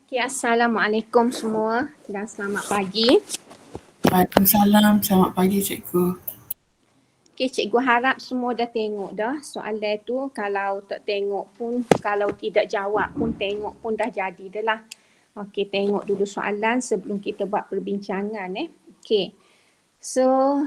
Okay, Assalamualaikum semua dan selamat pagi. Waalaikumsalam. Selamat pagi, Cikgu. Okay, cikgu harap semua dah tengok dah soalan tu. Kalau tak tengok pun, kalau tidak jawab pun tengok pun dah jadi dah lah. Okay, tengok dulu soalan sebelum kita buat perbincangan. Okay, so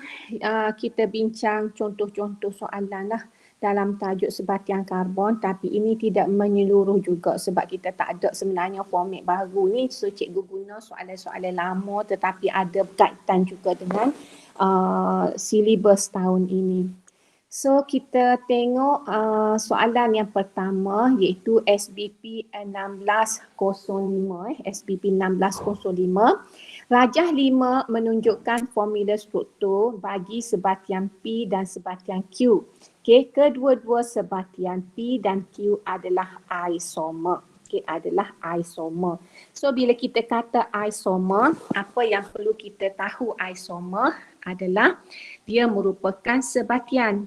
kita bincang contoh-contoh soalan lah dalam tajuk sebatian karbon, tapi ini tidak menyeluruh juga sebab kita tak ada sebenarnya format baru ni. So cikgu guna soalan-soalan lama tetapi ada kaitan juga dengan silibus tahun ini. So kita tengok soalan yang pertama iaitu SBP 1605. SBP 1605. Rajah 5 menunjukkan formula struktur bagi sebatian P dan sebatian Q. Okay, kedua-dua sebatian P dan Q adalah isomer. Okay, adalah isomer. So bila kita kata isomer, apa yang perlu kita tahu isomer adalah dia merupakan sebatian.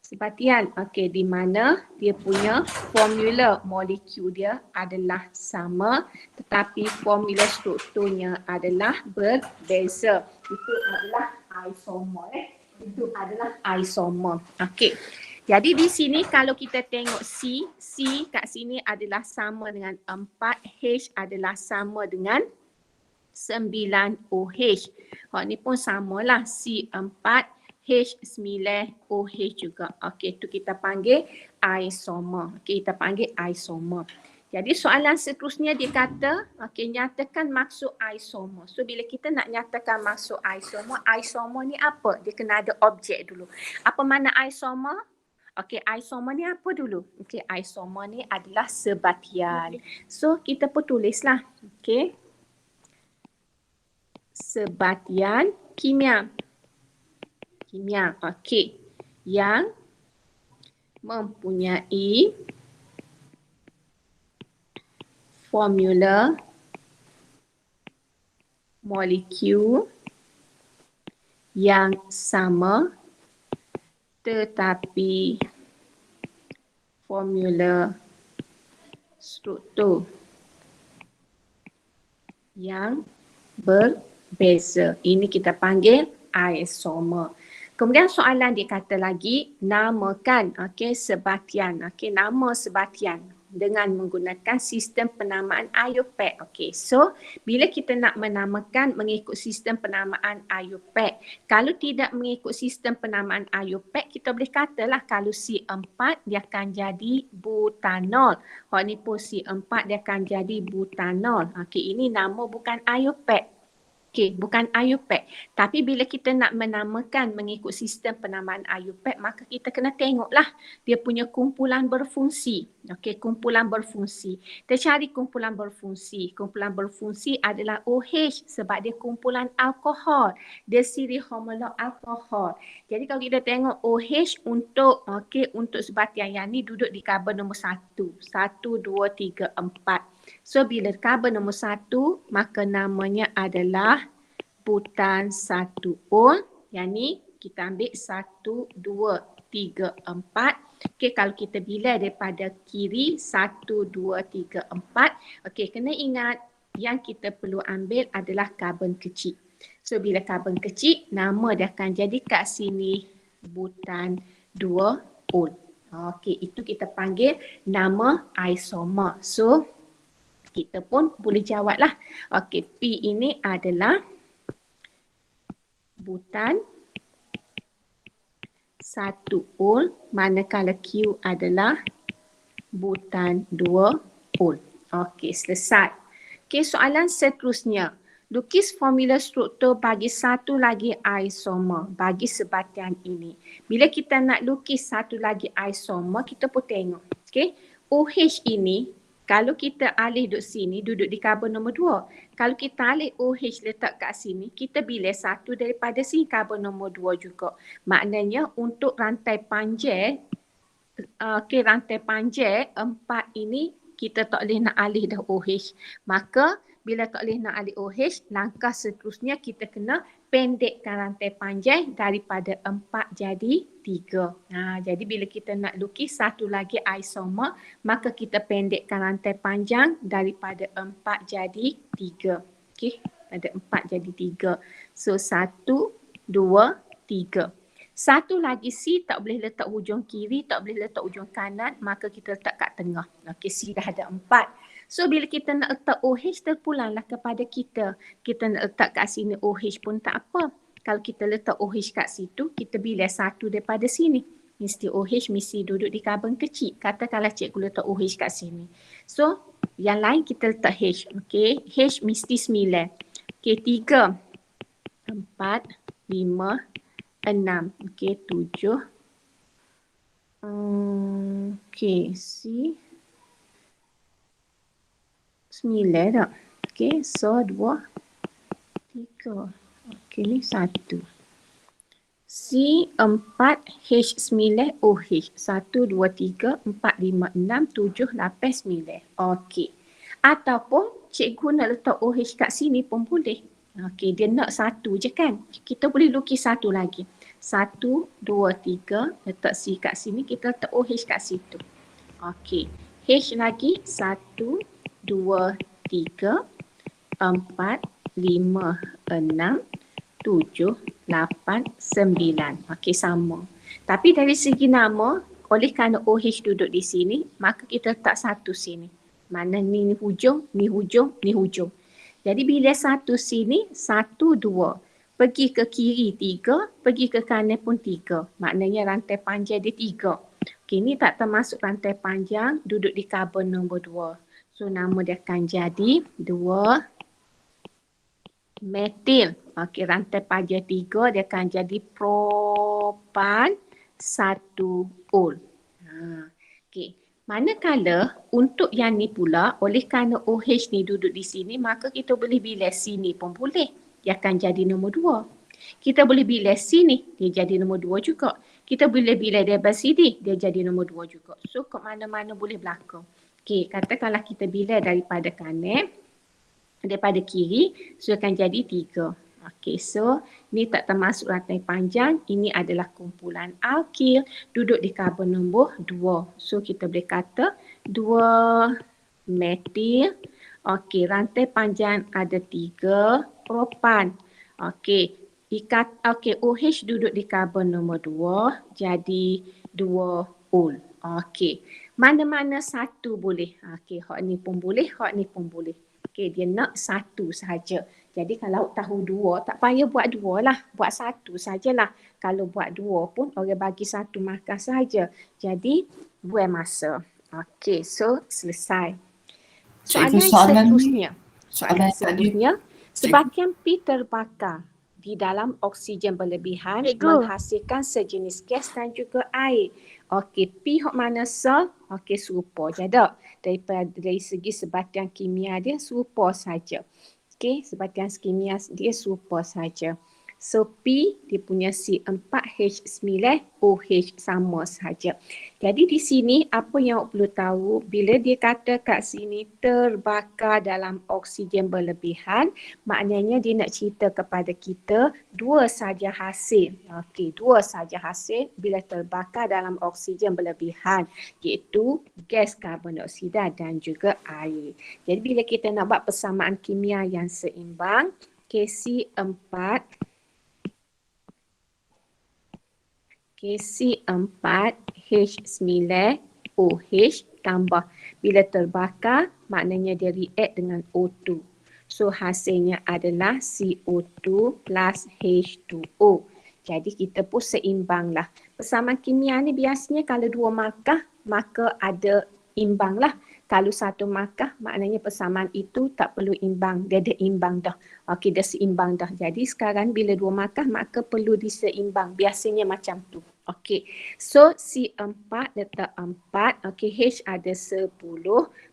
Sebatian, okey, di mana dia punya formula molekul dia adalah sama tetapi formula strukturnya adalah berbeza. Itu adalah isomer. Itu adalah isomer. Okey. Jadi di sini kalau kita tengok C kat sini adalah sama dengan 4, H adalah sama dengan 9OH. Ni pun samalah C4 H9OH juga. Okey, itu kita panggil isomer. Okey, kita panggil isomer. Jadi soalan seterusnya dia kata, okey, nyatakan maksud isomer. So bila kita nak nyatakan maksud isomer ni apa? Dia kena ada objek dulu. Apa makna isomer? Okey, isomer ni apa dulu? Okey, isomer ni adalah sebatian. So kita pun tulislah. Okey. Sebatian kimia. Okey, yang mempunyai formula molekul yang sama tetapi formula struktur yang berbeza. Ini kita panggil isomer. Kemudian soalan dia kata lagi, namakan sebatian. Nama sebatian dengan menggunakan sistem penamaan IUPAC. So bila kita nak menamakan mengikut sistem penamaan IUPAC, kalau tidak mengikut sistem penamaan IUPAC, kita boleh katalah kalau C4 dia akan jadi butanol. Ni pun C4 dia akan jadi butanol. Ini nama bukan IUPAC. Bukan IUPAC. Tapi bila kita nak menamakan mengikut sistem penamaan IUPAC, maka kita kena tengoklah dia punya kumpulan berfungsi. Kumpulan berfungsi. Kita cari kumpulan berfungsi. Kumpulan berfungsi adalah OH sebab dia kumpulan alkohol. Dia siri homolog alkohol. Jadi kalau kita tengok OH untuk sebatian yang ni duduk di karbon nombor 1. 1, 2, 3, 4. So bila karbon nombor 1, maka namanya adalah butan 1-ol. Yang ni kita ambil 1, 2, 3, 4. Kalau kita bila daripada kiri 1, 2, 3, 4. Kena ingat yang kita perlu ambil adalah karbon kecil. So bila karbon kecil, nama dia akan jadi kat sini butan 2-ol. Itu kita panggil nama isomer. So kita pun boleh jawablah. P ini adalah butan 1-ol, manakala Q adalah butan 2-ol. Selesai. Soalan seterusnya. Lukis formula struktur bagi satu lagi isomer bagi sebatian ini. Bila kita nak lukis satu lagi isomer, kita pun tengok. OH ini, kalau kita alih duduk sini, duduk di karbon nombor 2. Kalau kita alih OH letak kat sini, kita bila satu daripada sini karbon nombor 2 juga. Maknanya untuk rantai panjang, rantai panjang 4 ini, kita tak boleh nak alih dah OH. Maka bila tak boleh nak alih OH, langkah seterusnya kita kena pendekkan rantai panjang daripada 4 jadi 3. Jadi bila kita nak lukis satu lagi isomer, maka kita pendekkan rantai panjang daripada 4 jadi 3. Okey, ada 4 jadi 3. So 1, 2, 3. Satu lagi C tak boleh letak hujung kiri, tak boleh letak hujung kanan, maka kita letak kat tengah. Okey, C dah ada 4. So bila kita nak letak OH, terpulanglah kepada kita. Kita nak letak kat sini OH pun tak apa. Kalau kita letak OH kat situ, kita bilas satu daripada sini. Mesti OH mesti duduk di karbon kecil. Katakanlah cikgu letak OH kat sini. So yang lain kita letak H. Okey, H mesti 9. Okey, 3, 4, 5, 6. Okey, 7. Okey, C 9 tak? Okey, so 2, 3. Okey, ni 1. C 4, H 9, OH. 1, 2, 3, 4, 5, 6, 7, 8, 9. Okey. Ataupun cikgu nak letak OH kat sini pun boleh. Okey, dia nak satu je kan? Kita boleh lukis satu lagi. 1, 2, 3, letak C kat sini, kita letak OH kat situ. Okey. H lagi 1, 2, 3, 4, 5, 6, 7, 8, 9. Okey, sama. Tapi dari segi nama, oleh kerana OH duduk di sini, maka kita letak satu sini. Mana ni hujung, ni hujung, ni hujung. Jadi bila satu sini, 1, 2. Pergi ke kiri 3, pergi ke kanan pun 3. Maknanya rantai panjang dia 3. Okey, ni tak termasuk rantai panjang duduk di karbon nombor 2. So nama dia akan jadi 2 metil. Okey, rantai panjang 3 dia akan jadi propan 1 ol. Okey, manakala untuk yang ni pula, oleh kerana OH ni duduk di sini, maka kita boleh bilas sini pun boleh. Dia akan jadi nombor 2. Kita boleh bilas sini, dia jadi nombor 2 juga. Kita boleh bilas daripada sini, dia jadi nombor 2 juga. So ke mana-mana boleh berlaku. Okey, katakanlah kita bilas daripada kanan, daripada kiri, so akan jadi 3. Okey, so ni tak termasuk rantai panjang. Ini adalah kumpulan alkil duduk di karbon nombor 2. So kita boleh kata 2 metil. Okey, rantai panjang ada 3 propan. Okey, OH duduk di karbon nombor 2 jadi 2 ol. Okey, mana-mana satu boleh. Okey, hak ni pun boleh, hak ni pun boleh. Okey, dia nak satu sahaja. Jadi kalau tahu 2, tak payah buat 2 lah. Buat 1 sajalah. Kalau buat 2 pun orang bagi 1 markah saja. Jadi buang masa. Okey, so selesai. Cikgu, Soalan seterusnya. Sebahagian pi terbakar di dalam oksigen berlebihan menghasilkan sejenis gas dan juga air. Okey, pi hok mana sel? Okey, serupa je tak? Dari segi sebatian kimia dia serupa saja. Okey, sebatian kimia dia serupa saja. So P dia punya C4H9OH sama saja. Jadi di sini apa yang awak perlu tahu, bila dia kata kat sini terbakar dalam oksigen berlebihan, maknanya dia nak cerita kepada kita dua saja hasil. Okey, dua saja hasil bila terbakar dalam oksigen berlebihan, iaitu gas karbon dioksida dan juga air. Jadi bila kita nak buat persamaan kimia yang seimbang, C4H9OH tambah. Bila terbakar, maknanya dia react dengan O2. So hasilnya adalah CO2 plus H2O. Jadi kita pun seimbang lah. Persamaan kimia ni biasanya kalau 2 markah, maka ada imbang lah. Kalau 1 markah, maknanya persamaan itu tak perlu imbang. Dia ada imbang dah. Okey, dia seimbang dah. Jadi sekarang bila 2 markah, maka perlu diseimbang. Biasanya macam tu. Okey, so C4 letak 4. Okey, H ada 10,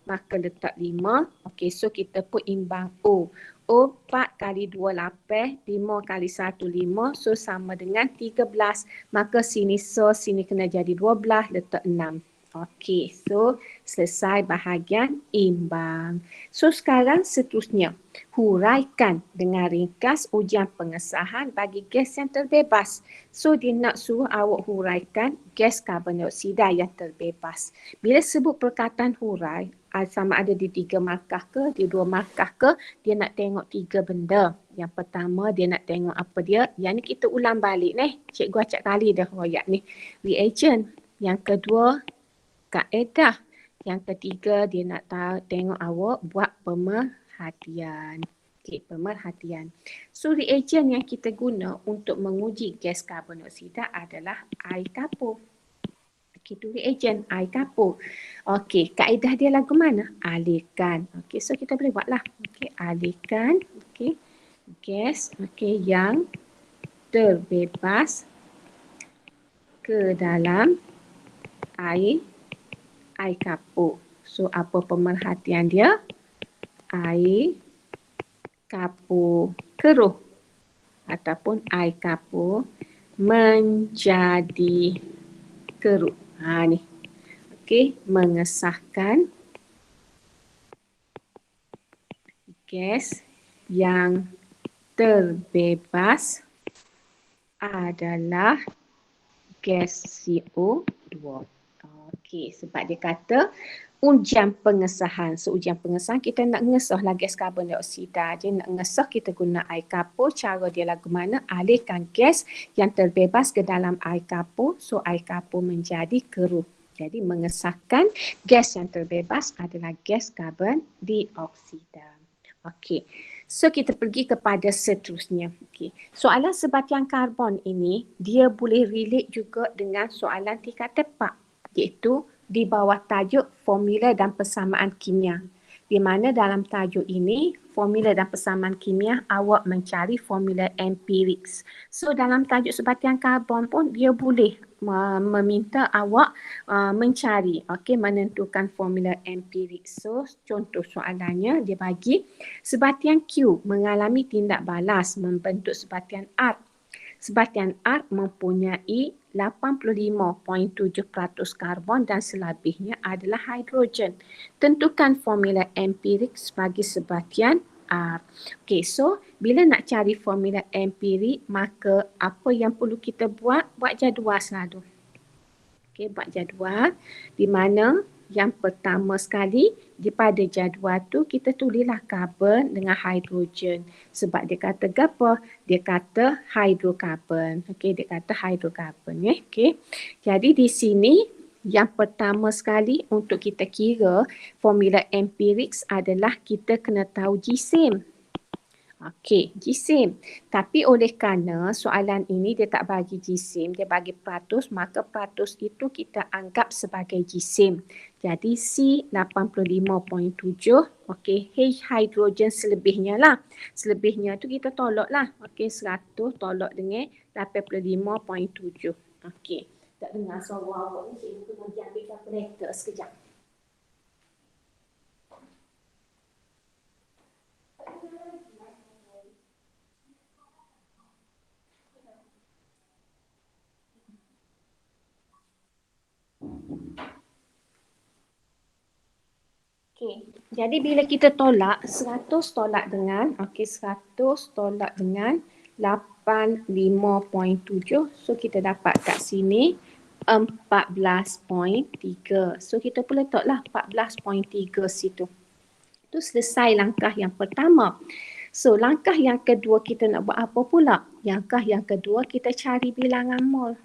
maka letak 5. Okey, so kita pun imbang O. O 4 kali 2, 8. 5 kali 1, 5. So sama dengan 13. Maka sini, so sini kena jadi 12, letak 6. Okey, so selesai bahagian imbang. So sekarang seterusnya, huraikan dengan ringkas ujian pengesahan bagi gas yang terbebas. So dia nak suruh awak huraikan gas karbon dioksida yang terbebas. Bila sebut perkataan hurai, sama ada di 3 markah ke, di 2 markah ke, dia nak tengok 3 benda. Yang pertama dia nak tengok apa dia, yang ni kita ulang balik ni. Cikgu acak kali dah royak ni. Reagent. Yang kedua, kaedah. Yang ketiga, dia nak tengok awak buat pemerhatian. Okey, pemerhatian. So, reagent yang kita guna untuk menguji gas karbon dioksida adalah air kapur. Okey, itu reagent, air kapur. Okey, kaedah dia lagu mana? Alihkan. Okey, so kita boleh buatlah. Okey, alihkan. Okey, gas yang terbebas ke dalam air kapur. So apa pemerhatian dia? Air kapur keruh ataupun air kapur menjadi keruh. Ni. Okey, mengesahkan gas yang terbebas adalah gas CO2. Okey, sebab dia kata ujian pengesahan. So ujian pengesahan kita nak ngesahlah gas karbon dioksida. Dia nak ngesah kita guna air kapur. Cara dia lagu mana? Alihkan gas yang terbebas ke dalam air kapur. So air kapur menjadi keruh. Jadi mengesahkan gas yang terbebas adalah gas karbon dioksida. Okey. So kita pergi kepada seterusnya. Okey. Soalan sebatian karbon ini dia boleh relate juga dengan soalan tingkat tepat, iaitu di bawah tajuk formula dan persamaan kimia. Di mana dalam tajuk ini formula dan persamaan kimia awak mencari formula empiriks. So dalam tajuk sebatian karbon pun dia boleh meminta awak mencari, menentukan formula empirik. So contoh soalannya dia bagi sebatian Q mengalami tindak balas membentuk sebatian R. Sebatian R mempunyai 85.7% karbon dan selebihnya adalah hidrogen. Tentukan formula empirik bagi sebatian R. Okey, so bila nak cari formula empirik, maka apa yang perlu kita buat? Buat jadual selalu. Okey, buat jadual di mana yang pertama sekali daripada jadual tu kita tulislah karbon dengan hidrogen. Sebab dia kata apa? Dia kata hidrokarbon. Okey, dia kata hidrokarbon ya. Okey. Jadi di sini yang pertama sekali untuk kita kira formula empirik adalah kita kena tahu jisim. Okey, jisim. Tapi oleh kerana soalan ini dia tak bagi jisim, dia bagi peratus, maka peratus itu kita anggap sebagai jisim. Jadi C 85.7, okey, H hidrogen selebihnya lah. Selebihnya tu kita tolak lah. Okey, 100 tolak dengan 85.7. Okey, tak dengar suara awak ni, cikgu kena ambil kalkulator sekejap. Okey, jadi bila kita tolak 100 tolak dengan 100 tolak dengan 85.7, so kita dapat kat sini 14.3. So kita boleh letaklah 14.3 situ. Tu selesai langkah yang pertama. So langkah yang kedua kita nak buat apa pula? Langkah yang kedua kita cari bilangan mol.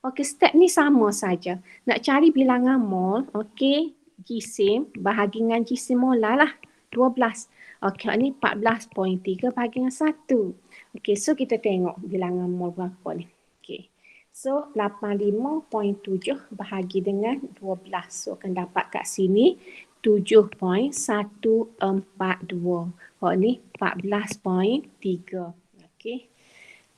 Okey, step ni sama saja. Nak cari bilangan mol, okey, jisim bahagi dengan jisim molar lah, 12. Okey, ni 14.3 bahagi dengan 1. Okey, so kita tengok bilangan mol berapa ni. Okey, so 85.7 bahagi dengan 12. So akan dapat kat sini 7.142. Ni 14.3. Okey.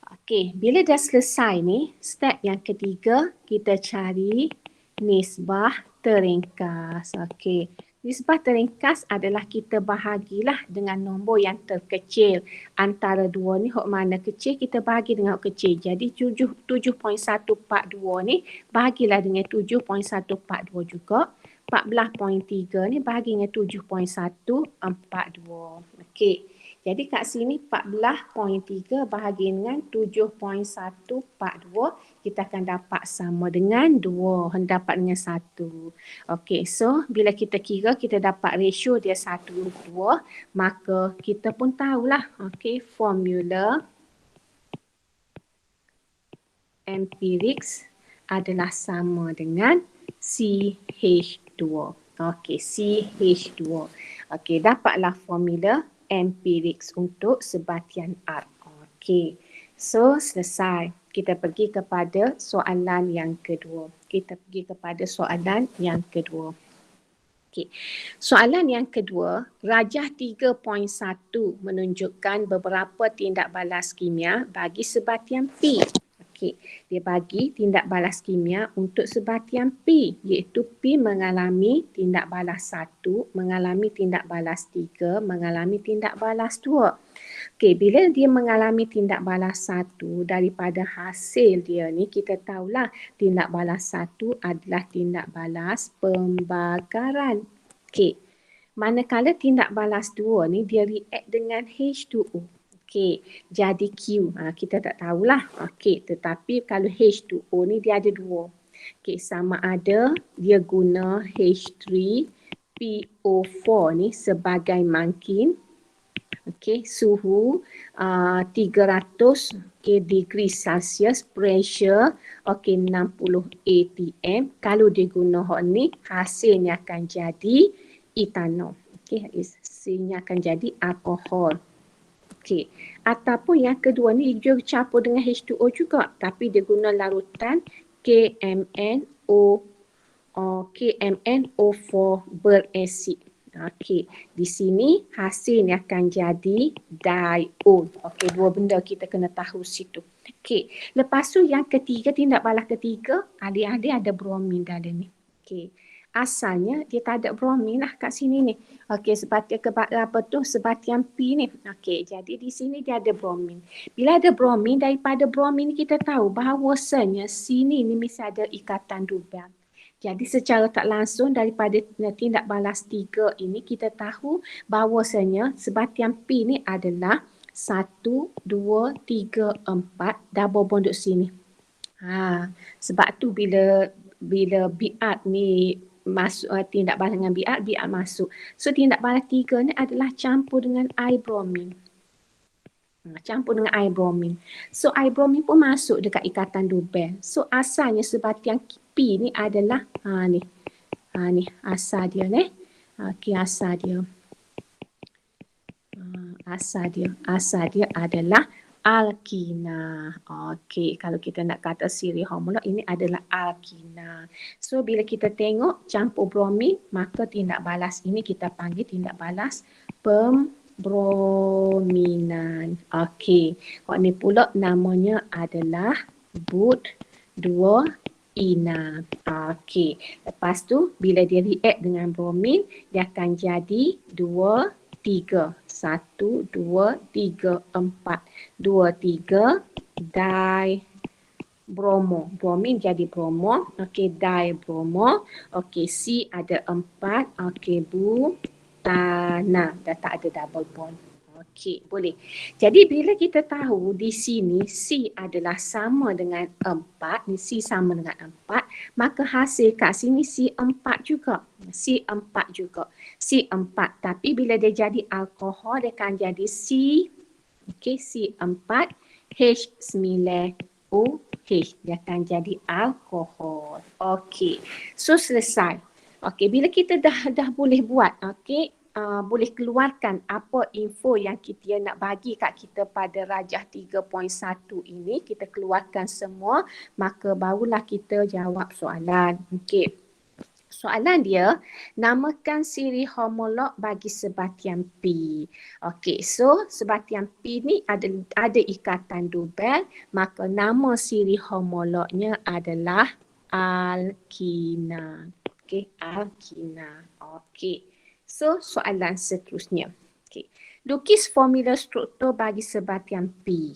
Okey, bila dah selesai ni, step yang ketiga kita cari nisbah teringkas. Okey, Nisbah teringkas adalah kita bahagilah dengan nombor yang terkecil. Antara dua ni hok mana kecil kita bahagi dengan hok kecil. Jadi 7.142 ni bahagilah dengan 7.142 juga. 14.3 ni bahagi dengan 7.142. Okey. Jadi kat sini 14.3 bahagi dengan 7.142, kita akan dapat sama dengan 2, dapat dengan 1. Okey, so bila kita kira kita dapat ratio dia 1:2, maka kita pun tahulah, okey, formula empirics adalah sama dengan CH2. Okey, CH2. Okey, dapatlah formula empirics untuk sebatian R. Okey, so selesai. Kita pergi kepada soalan yang kedua. Okey. Soalan yang kedua, rajah 3.1 menunjukkan beberapa tindak balas kimia bagi sebatian P. Okey, dia bagi tindak balas kimia untuk sebatian P, iaitu P mengalami tindak balas 1, mengalami tindak balas 3, mengalami tindak balas 2. Okey, bila dia mengalami tindak balas 1, daripada hasil dia ni kita tahulah tindak balas 1 adalah tindak balas pembakaran. Okey, manakala tindak balas 2 ni dia react dengan H2O. Okey, jadi Q. Kita tak tahulah. Okey, tetapi kalau H2O ni dia ada 2. Okey, sama ada dia guna H3PO4 ni sebagai mangkin. Okey, suhu 300 degree Celsius, pressure 60 atm. Kalau dia guna hot ni, hasilnya akan jadi etanol. Okey, hasilnya akan jadi alkohol. Okey, ataupun yang kedua ni dia campur dengan H2O juga, tapi dia guna larutan KMNO4 berasid. Okey, di sini hasilnya akan jadi diol. Okey, dua benda kita kena tahu situ. Okey, lepas tu yang ketiga, tindak balas ketiga, adik-adik ada bromin dalam ni. Okey, asalnya dia tak ada bromin lah kat sini ni. Okey, sebatian P ni. Okey, jadi di sini dia ada bromin. Bila ada bromin, daripada bromin kita tahu bahawasanya sini ni mesti ada ikatan double. Jadi secara tak langsung daripada tindak balas 3 ini kita tahu bahawasanya sebatian P ni adalah 1, 2, 3, 4 double bond duduk sini. Sebab tu bila Br ni masuk tindak balas dengan Br masuk. So tindak balas 3 ni adalah campur dengan air bromin. Campur dengan air bromin. So air bromin pun masuk dekat ikatan double. So asalnya sebatian P ni adalah ni asal dia ni. Okey, asal dia. Asal dia adalah alkina. Okey, kalau kita nak kata siri homolog, ini adalah alkina. So bila kita tengok campur bromin, maka tindak balas ini kita panggil tindak balas pembrominan. Okey, kok ni pula namanya adalah but-2-ina. Okey, lepas tu bila dia react dengan bromin, dia akan jadi 2, 3. 1, 2, 3, 4. 2, 3, di-bromo. Bromin jadi bromo. Okey, di-bromo. Okey, C ada 4. Okey, butana. Dah tak ada double bond. Okey, boleh. Jadi bila kita tahu di sini C adalah sama dengan 4, ni C sama dengan 4, maka hasil kat sini C4 juga. C4 juga. C4, tapi bila dia jadi alkohol dia akan jadi okey, C4 H9OH. Dia akan jadi alkohol. Okey. So selesai. Okey, bila kita dah boleh buat, okey, boleh keluarkan apa info yang kita nak bagi kat kita pada rajah 3.1 ini, kita keluarkan semua, maka barulah kita jawab soalan. Okey. Soalan dia, namakan siri homolog bagi sebatian P. Okey, so sebatian P ni ada ikatan double, maka nama siri homolognya adalah alkina. Okey, alkina. Okey. So, soalan seterusnya. Okay. Lukis formula struktur bagi sebatian P.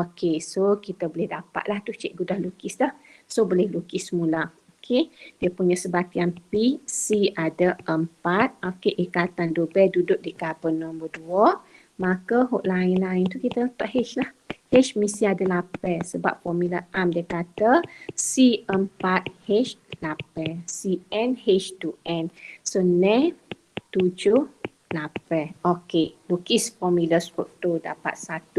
Okay, so kita boleh dapatlah tu, cikgu dah lukis dah. So, boleh lukis mula. Okay, dia punya sebatian P, C ada 4. Okay, ikatan double duduk di karbon nombor 2. Maka hok lain-lain tu kita letak H lah. H mesti ada 8 sebab formula AM dia kata C4H8, CnH2n. So, ne 7, 8. Okey, lukis formula struktur dapat 1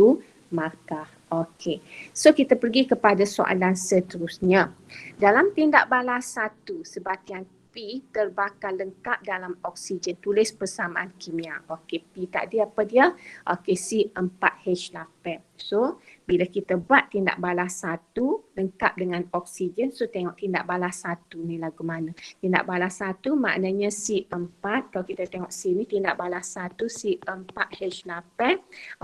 markah. Okey, so kita pergi kepada soalan seterusnya. Dalam tindak balas 1, sebatian P terbakar lengkap dalam oksigen. Tulis persamaan kimia. Okey, P tadi apa dia? Okey, C4H8. So, bila kita buat tindak balas 1 lengkap dengan oksigen, so tengok tindak balas 1 ni lagu mana. Tindak balas 1 maknanya C4. Kalau kita tengok sini tindak balas 1 C4H8.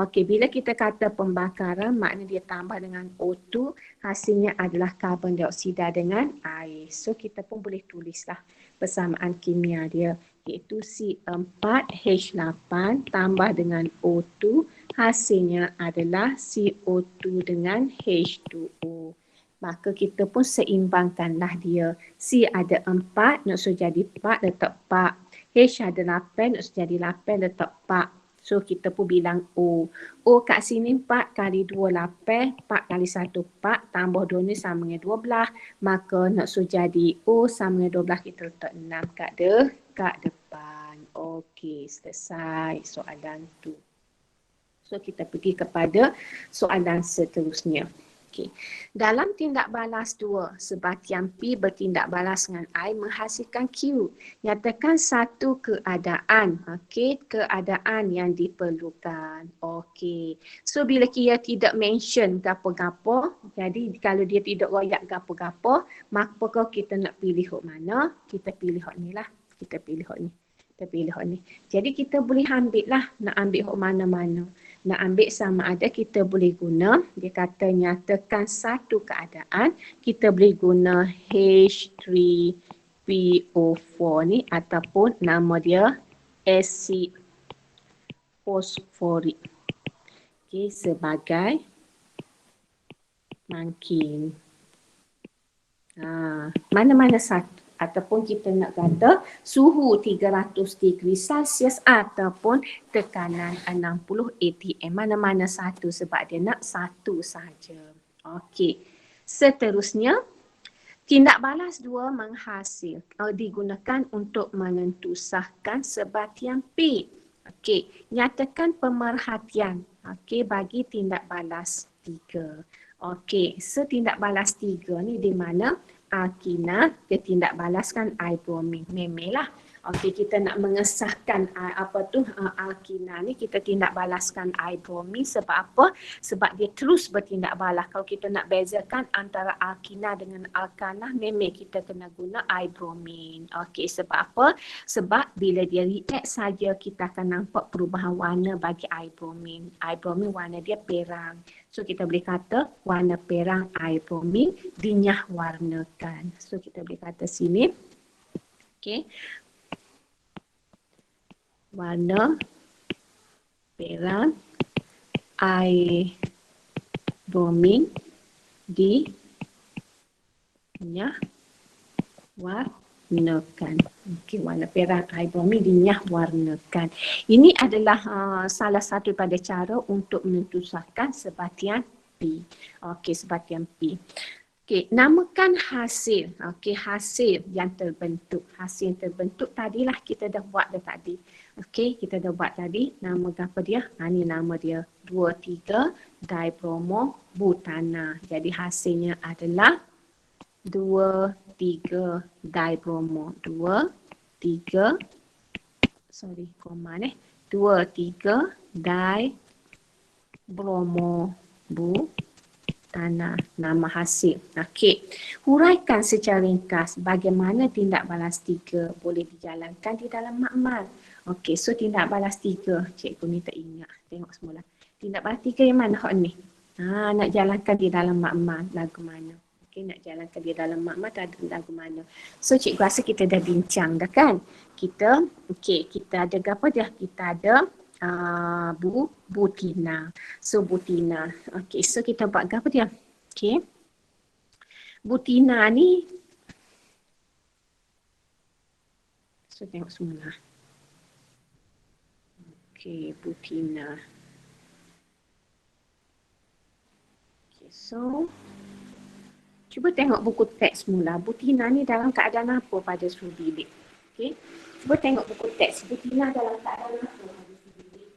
Okey, bila kita kata pembakaran maknanya dia tambah dengan O2, hasilnya adalah karbon dioksida dengan air. So kita pun boleh tulislah persamaan kimia dia, iaitu C4H8 tambah dengan O2, hasilnya adalah CO2 dengan H2O. Maka kita pun seimbangkanlah dia. C ada 4, nak suruh jadi 4, letak 4. H ada 8, nak suruh jadi 8, letak 4. So kita pun bilang O. O kat sini 4 kali 2, 8. 4 kali 1, 4. Tambah 2 ni sama dengan 12. Maka nak suruh jadi O sama dengan 12, kita letak 6 kat depan. Okey, selesai soalan tu. So kita pergi kepada soalan seterusnya. Okay. Dalam tindak balas 2, sebatian P bertindak balas dengan I menghasilkan Q. Nyatakan satu keadaan, keadaan yang diperlukan. Okey. So bila kita tidak mention gapo-gapo, jadi kalau dia tidak royak gapo-gapo, maka kita nak pilih hok mana? Kita pilih hok ni lah. Kita pilih hok ni. Jadi kita boleh ambil lah, nak ambil hok mana-mana. Nak ambil sama ada kita boleh guna, dia kata nyatakan satu keadaan, kita boleh guna H3PO4 ni ataupun nama dia asid fosforik. Okey, sebagai mungkin. Mana-mana satu. Ataupun kita nak kata suhu 300 degree Celsius ataupun tekanan 60 atm. Mana-mana satu sebab dia nak satu saja. Okey. Seterusnya, tindak balas 2 digunakan untuk menentusahkan sebatian P. Okey, nyatakan pemerhatian bagi tindak balas 3. Okey, tindak balas 3 ni di mana alkina dia tindak balaskan air bromin. Memelah. Okey, kita nak mengesahkan alkina ni kita tindak balaskan air bromin. Sebab apa? Sebab dia terus bertindak balas. Kalau kita nak bezakan antara alkina dengan alkana, memang kita kena guna air bromin. Okey, sebab apa? Sebab bila dia react saja kita akan nampak perubahan warna bagi air bromin. Air bromin warna dia perang. So kita boleh kata warna perang air bromin dinyah warnakan. So kita boleh kata sini. Okey. Warna perang air bromin dinyah warnakan. Okey, warna perang air bromin dinyah warnakan. Ini adalah salah satu pada cara untuk menentusahkan sebatian P. Okey, sebatian P. Okey, namakan hasil. Okey, hasil yang terbentuk. Hasil yang terbentuk tadilah kita dah buat dah tadi. Okey, kita dah buat tadi. Nama apa dia? Ni nama dia 2,3 dibromobutana. Jadi hasilnya adalah 2,3 dibromo. 2,3 dibromobutana. Nama hasil. Okey. Huraikan secara ringkas bagaimana tindak balas 3 boleh dijalankan di dalam makmal. Okey, so tindak balas 3. Cikgu ni tak ingat. Tengok semula. Tindak balas 3 yang mana hak ni? Nak jalankan di dalam makmal. Lagu mana? Okay, nak jalankan dia dalam makna tak ada lagu mana. So cikgu rasa kita dah bincang dah kan. Kita ada apa dia? Kita ada Butina. So Butina. Okay, so kita buat apa dia? Okay. Butina ni, so tengok semula. Okay, Butina. Okay, so cuba tengok buku teks semula. Butina ni dalam keadaan apa pada suri bilik? Okay. Cuba tengok buku teks. Butina dalam keadaan apa pada suri bilik?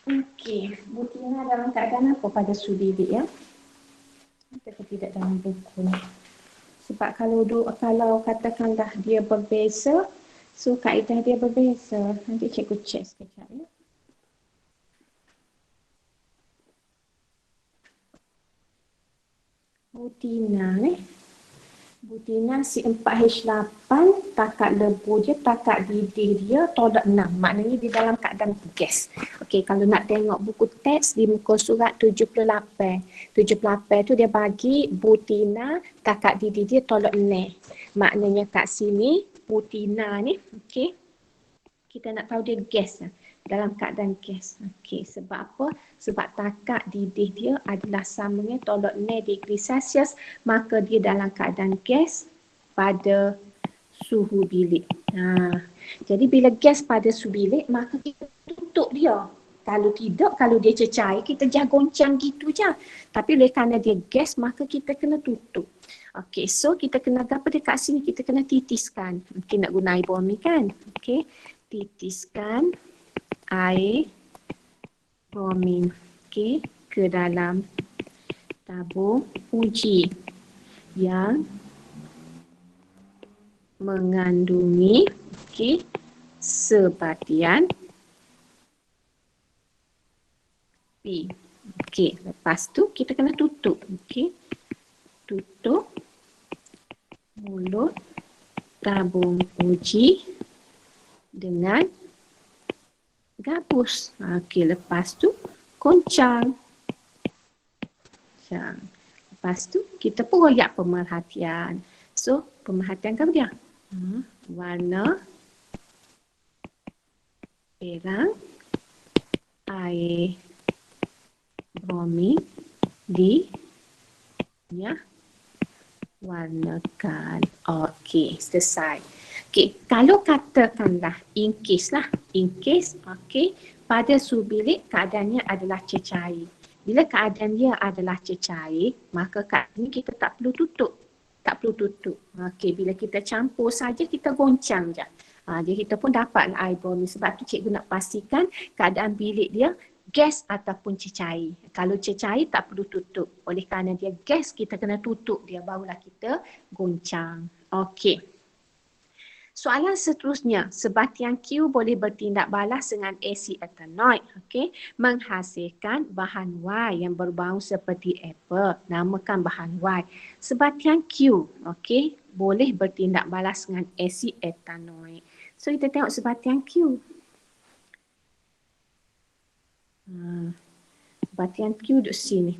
Okey, Butina dalam keadaan apa pada suri bilik ya? Kita tidak dalam buku ni. Sebab kalau katakanlah dia berbeza, so kaedah dia berbeza. Nanti cikgu check sekejap ya. Butina ni. Butina si 4H8 takat lebu dia, takat didih dia tolak 6. Maknanya di dalam keadaan gas. Okey, kalau nak tengok buku teks di muka surat 78. 78 tu dia bagi Butina takat didih dia tolak 6. Maknanya kat sini Butina ni, okey, kita nak tahu dia gas dalam keadaan gas. Okey, sebab apa? Sebab takat didih dia adalah samanya tolak 0 degree Celsius, maka dia dalam keadaan gas pada suhu bilik. Jadi bila gas pada suhu bilik, maka kita tutup dia. Kalau tidak, kalau dia cecair, kita jangan goncang gitu je. Tapi oleh kerana dia gas, maka kita kena tutup. Okey, so kita kena apa dekat sini? Kita kena titiskan. Okey, nak guna air bom ni kan? Okey, titiskan air bromin ke dalam tabung uji yang mengandungi sebatian P. Okey, lepas tu kita kena tutup. Okey, tutup mulut tabung uji dengan gabus. Okey, lepas tu goncang. Lepas tu kita pun royak pemerhatian. So, pemerhatian kan dia? Warna perang air bromin warnakan. Okey, selesai. Okey, kalau katakanlah in case, okey, pada suhu bilik keadaannya adalah cecair. Bila keadaan dia adalah cecair, maka kat ni kita tak perlu tutup. Okey, bila kita campur saja kita goncang je. Jadi kita pun dapat air bromin. Sebab tu cikgu nak pastikan keadaan bilik dia gas ataupun cecair. Kalau cecair tak perlu tutup. Oleh kerana dia gas, kita kena tutup dia, barulah kita goncang. Okey. Soalan seterusnya, sebatian Q boleh bertindak balas dengan asid etanoik, okey, menghasilkan bahan Y yang berbau seperti apple. Namakan bahan Y. Sebatian Q, okey, boleh bertindak balas dengan asid etanoik. So kita tengok sebatian Q. Sebatian Q duduk sini.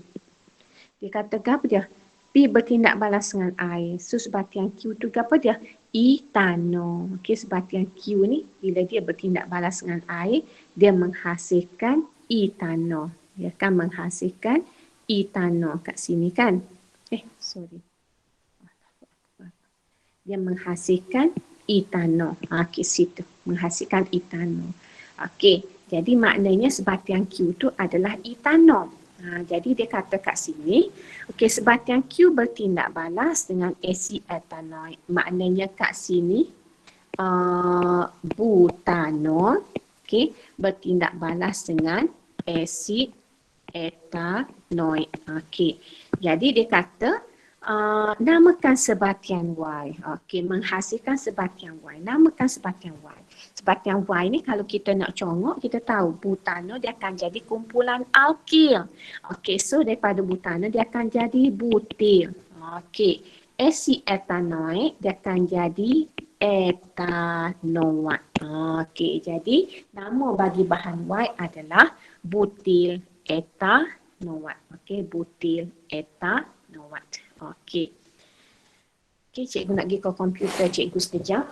Dia kata apa dia? P bertindak balas dengan air. So sebatian Q tu apa dia? Etano. Okey, sebatian Q ni bila dia bertindak balas dengan air, dia menghasilkan etano. Dia akan menghasilkan etano kat sini kan? Dia menghasilkan etano. Okey, situ. Menghasilkan etano. Okey, jadi maknanya sebatian Q tu adalah etano. Jadi dia kata kat sini, okey, sebatian Q bertindak balas dengan asid etanoid. Maknanya kat sini butanol, okey, bertindak balas dengan asid etanoid. Okey. Jadi dia kata namakan sebatian Y. Okey, menghasilkan sebatian Y. Namakan sebatian Y. Sebatian Y ni kalau kita nak congok, kita tahu butanol dia akan jadi kumpulan alkil. Okey, so daripada butanol dia akan jadi butil. Okey, asid etanoid dia akan jadi etanoat. Okey, jadi nama bagi bahan Y adalah butil etanoat. Okey, butil etanoat. Okey. Okey, cikgu nak pergi ke komputer cikgu sekejap.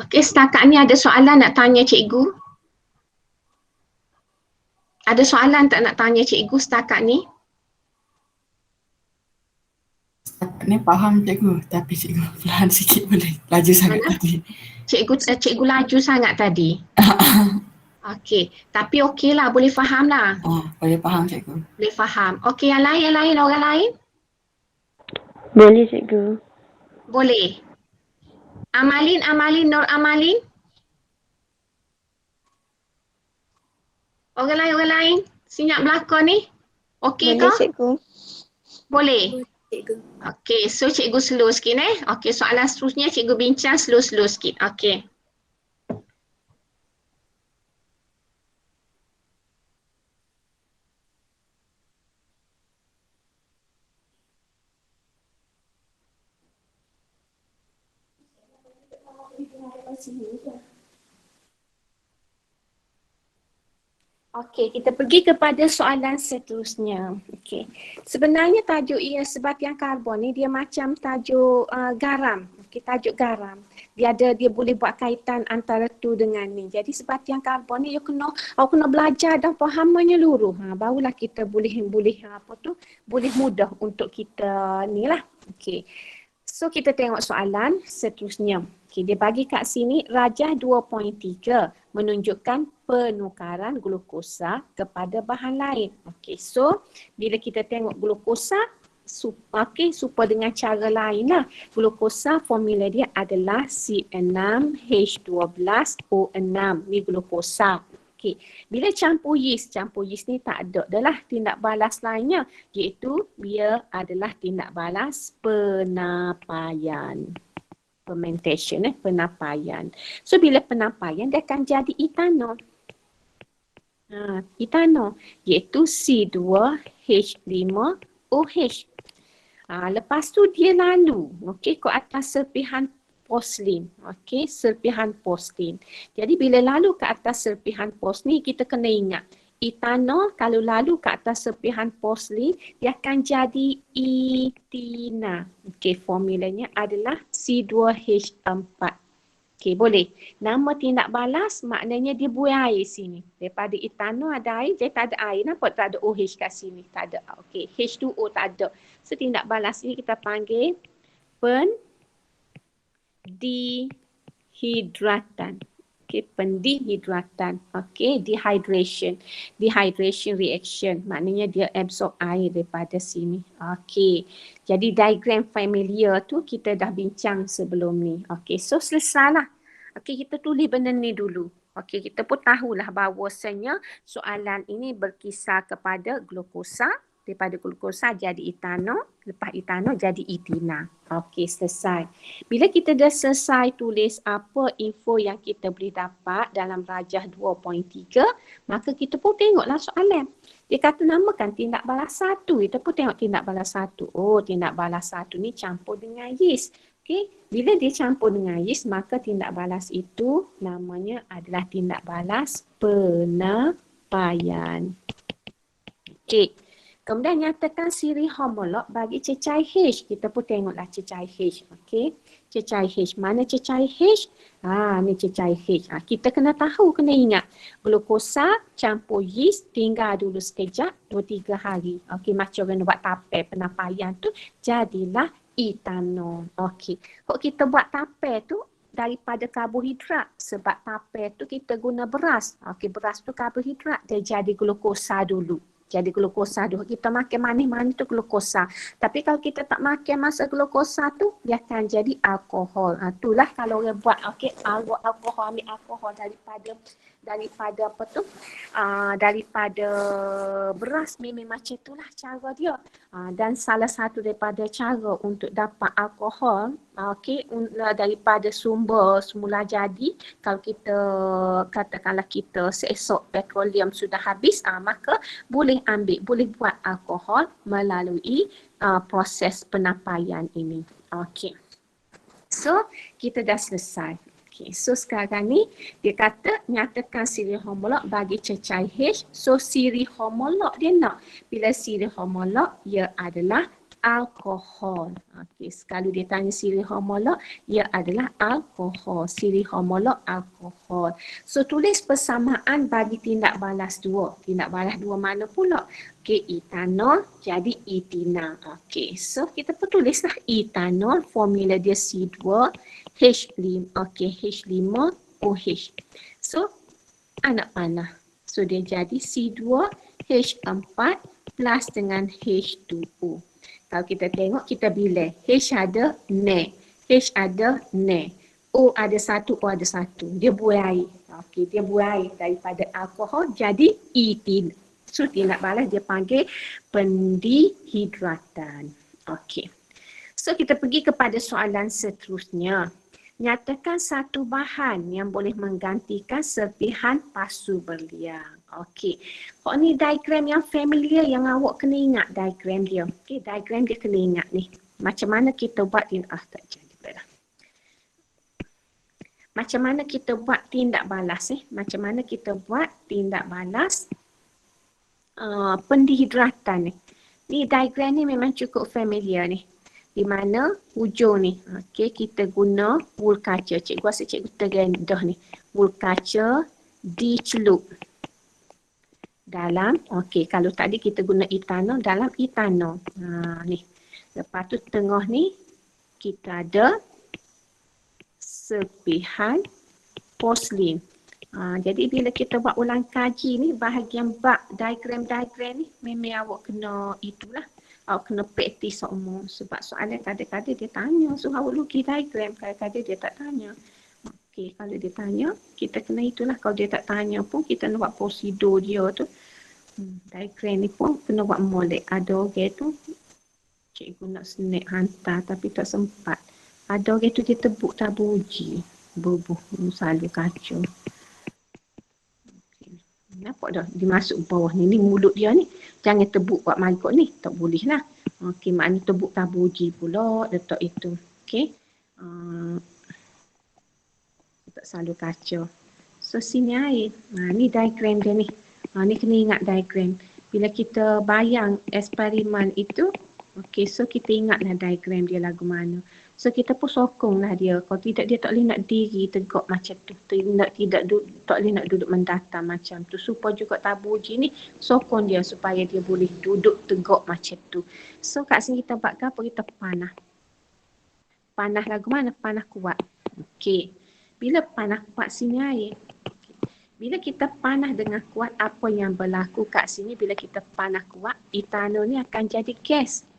Okey, setakat ni ada soalan nak tanya cikgu? Ada soalan tak nak tanya cikgu setakat ni? Setakat ni faham cikgu, tapi cikgu perlahan sikit boleh. Laju sangat Mana? tadi. Cikgu laju sangat tadi. Okey, tapi okey lah, boleh faham lah. Boleh faham cikgu. Boleh faham. Okey, yang lain, orang lain? Boleh cikgu. Boleh. Amalin, Nur Amalin. Orang lain. Senyap belakang ni. Okey ke? Boleh cikgu. Boleh. Cikgu. Okey, so cikgu slow sikit Okey, soalan seterusnya cikgu bincang slow sikit. Okey. Okey, kita pergi kepada soalan seterusnya. Okey. Sebenarnya tajuk ia sebatian karbon ni dia macam tajuk garam. Okey, tajuk garam. Dia boleh buat kaitan antara tu dengan ni. Jadi sebatian karbon ni awak kena belajar dan faham menyeluruh. Barulah kita boleh boleh mudah untuk kita ni lah. Okey. So kita tengok soalan seterusnya. Okey, dia bagi kat sini rajah 2.3 menunjukkan penukaran glukosa kepada bahan lain. Okey, so bila kita tengok glukosa supaya dengan cara lain lah. Glukosa formula dia adalah C6H12O6. Ni glukosa. Okey, bila campur yeast ni tak ada dah lah tindak balas lainnya, iaitu dia adalah tindak balas penapaian. Fermentation, penapaian. So bila penapaian dia akan jadi etanol. Etanol iaitu C2H5OH. Lepas tu dia lalu ke atas serpihan porslin. Okey, serpihan porslin. Jadi bila lalu ke atas serpihan porslin, kita kena ingat etanol kalau lalu ke atas serpihan porslin, dia akan jadi etina. Okey, formulanya adalah C2H4. Okey, boleh. Nama tindak balas maknanya dia buang air sini. Daripada etanol ada air, jadi tak ada air. Nampak tak ada OH kat sini? Tak ada. Okey, H2O tak ada. So tindak balas ini kita panggil pendihidratan. Okey, pendihidratan. Okey, dehydration. Dehydration reaction. Maknanya dia absorb air daripada sini. Okey. Jadi diagram familiar tu kita dah bincang sebelum ni. Okey, so selesailah. Okey, kita tulis benda ni dulu. Okey, kita pun tahulah bahawasanya soalan ini berkisar kepada glukosa. Daripada glukosa jadi etanol, lepas etanol jadi etina. Okey, selesai. Bila kita dah selesai tulis apa info yang kita boleh dapat dalam rajah 2.3, maka kita pun tengoklah soalan. Dia kata namakan tindak balas 1. Kita pun tengok tindak balas 1. Oh, tindak balas 1 ni campur dengan yeast. Okey, bila dia campur dengan yeast, maka tindak balas itu namanya adalah tindak balas penapaian. Okey. Kemudian nyatakan siri homolog bagi cecair H. Kita pun tengoklah cecair H. Okey. Cecair H. Mana cecair H? Ni cecair H. Kita kena tahu, kena ingat. Glukosa campur yeast tinggal dulu sekejap, 2-3 hari. Okey, macam orang buat tape penapaian tu, jadilah etanol. Okey. Kalau kita buat tape tu daripada karbohidrat, sebab tape tu kita guna beras. Okey, beras tu karbohidrat, dia jadi glukosa dulu. Jadi glukosa dulu. Kita makan manis-manis tu glukosa. Tapi kalau kita tak makan masa glukosa tu, dia akan jadi alkohol. Itulah kalau orang buat alkohol, ambil alkohol daripada apa tu? Daripada beras, memang macam itulah cara dia. Dan salah satu daripada cara untuk dapat alkohol, daripada sumber semula jadi, kalau kita katakanlah kita seesok petroleum sudah habis, maka boleh buat alkohol melalui proses penapaian ini. Okey. So, kita dah selesai. Okay, so sekarang ni dia kata nyatakan siri homolog bagi cecair H. So siri homolog dia nak. Bila siri homolog, ia adalah alkohol. Okey, sekali dia tanya siri homolog, ia adalah alkohol. Siri homolog alkohol. So tulis persamaan bagi tindak balas dua. Tindak balas dua mana pula? Okey, etanol jadi etina. Okey, so kita pun tulislah etanol, formula dia C2 H5, H5OH. So, anak panah. So, dia jadi C2H4 plus dengan H2O. Kalau kita tengok, kita bilang H ada ne, H ada ne, O ada satu, O ada satu. Dia buai air. Okey, dia buai air daripada alkohol jadi etin. So, tindak balas dia panggil pendihidratan. Okey. So, kita pergi kepada soalan seterusnya. Nyatakan satu bahan yang boleh menggantikan serpihan pasu berliang. Okey. Kok ni diagram yang familiar yang awak kena ingat diagram dia. Okey, diagram dia kena ingat ni. Macam mana kita buat tak jadi pula. Macam mana kita buat tindak balas Macam mana kita buat tindak balas pendihidratan ni. Ni diagram ni memang cukup familiar ni. Di mana hujung ni, okey, kita guna wool kaca. Cikgu rasa cikgu tergendah ni. Wool kaca dicelup dalam, okey, kalau tadi kita guna etanol, dalam etanol. Ni. Lepas tu tengah ni kita ada serpihan porselin. Jadi bila kita buat ulang kaji ni, bahagian bab diagram-diagram ni memang awak kena itulah. Awak kena praktis semua. Sebab soalan kadang-kadang dia tanya. So awak lukis diagram. Kadang-kadang dia tak tanya. Okey, kalau dia tanya, kita kena itulah. Kalau dia tak tanya pun, kita nak buat prosedur dia tu. Diagram ni pun kena buat molek. Ada orang tu, cikgu nak snap hantar tapi tak sempat. Ada orang tu dia tebuk tabur uji. Bubuh, selalu kacau. Nampak dah dia masuk bawah ni. Ni mulut dia ni. Jangan tebuk buat maggot ni. Tak boleh lah. Okey, maknanya tebuk tabur uji pula. Letak itu. Okey. Tak selalu kacau. So sini air. Ni diagram dia ni. Ni kena ingat diagram. Bila kita bayang eksperimen itu. Okey, so kita ingatlah diagram dia lagu mana. So kita pun sokonglah dia. Kalau tidak dia tak boleh nak diri tegak macam tu. Tak boleh nak duduk mendatar macam tu. Supaya juga tabur uji ni sokong dia supaya dia boleh duduk tegak macam tu. So kat sini kita buat apa? Kita panah. Panah lagu mana? Panah kuat. Okey. Bila panah kuat sini air. Bila kita panah dengan kuat, apa yang berlaku kat sini bila kita panah kuat, etanol ni akan jadi gas.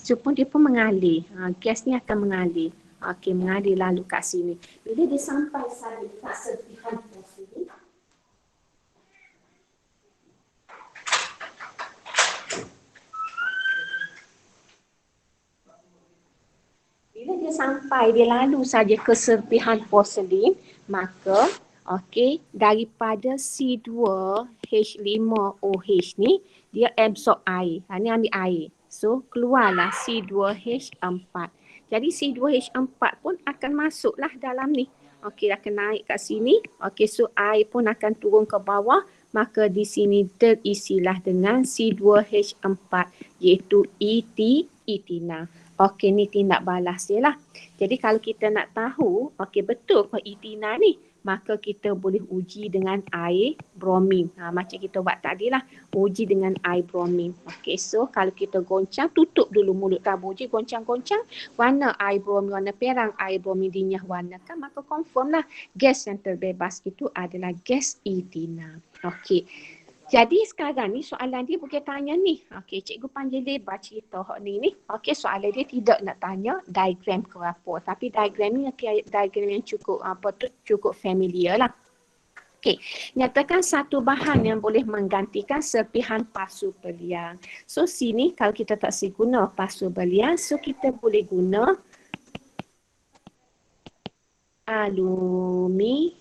Supaya dia pun mengalir. Gas ni akan mengalir. Okey, mengalir lalu kat sini. Bila dia sampai saja kat serpihan porselin. Bila dia sampai, dia lalu saja ke serpihan porselin, maka okey, daripada C2H5OH ni, dia absorb air. Ni ambil air. So, keluarlah C2H4. Jadi, C2H4 pun akan masuklah dalam ni. Okey, akan naik kat sini. Okey, so air pun akan turun ke bawah, maka di sini terisilah dengan C2H4 iaitu etina. Okey, ni tindak balas dia lah. Jadi kalau kita nak tahu, okey betul ke etina ni? Maka kita boleh uji dengan air bromin. Macam kita buat tadi lah. Uji dengan air bromin. Okey, so kalau kita goncang, tutup dulu mulut tabung uji, goncang-goncang. Warna air bromin, warna perang air bromin dinyah warnakan. Maka confirm lah gas yang terbebas itu adalah gas etina. Okey. Jadi sekarang ni soalan dia bukan tanya ni. Okey, cikgu panjang lebar cerita hak ni. Okey, soalan dia tidak nak tanya diagram ke apa. Tapi diagram ni diagram yang cukup cukup familiar lah. Okey, nyatakan satu bahan yang boleh menggantikan serpihan pasu beliang. So sini kalau kita tak guna pasu beliang, so kita boleh guna aluminium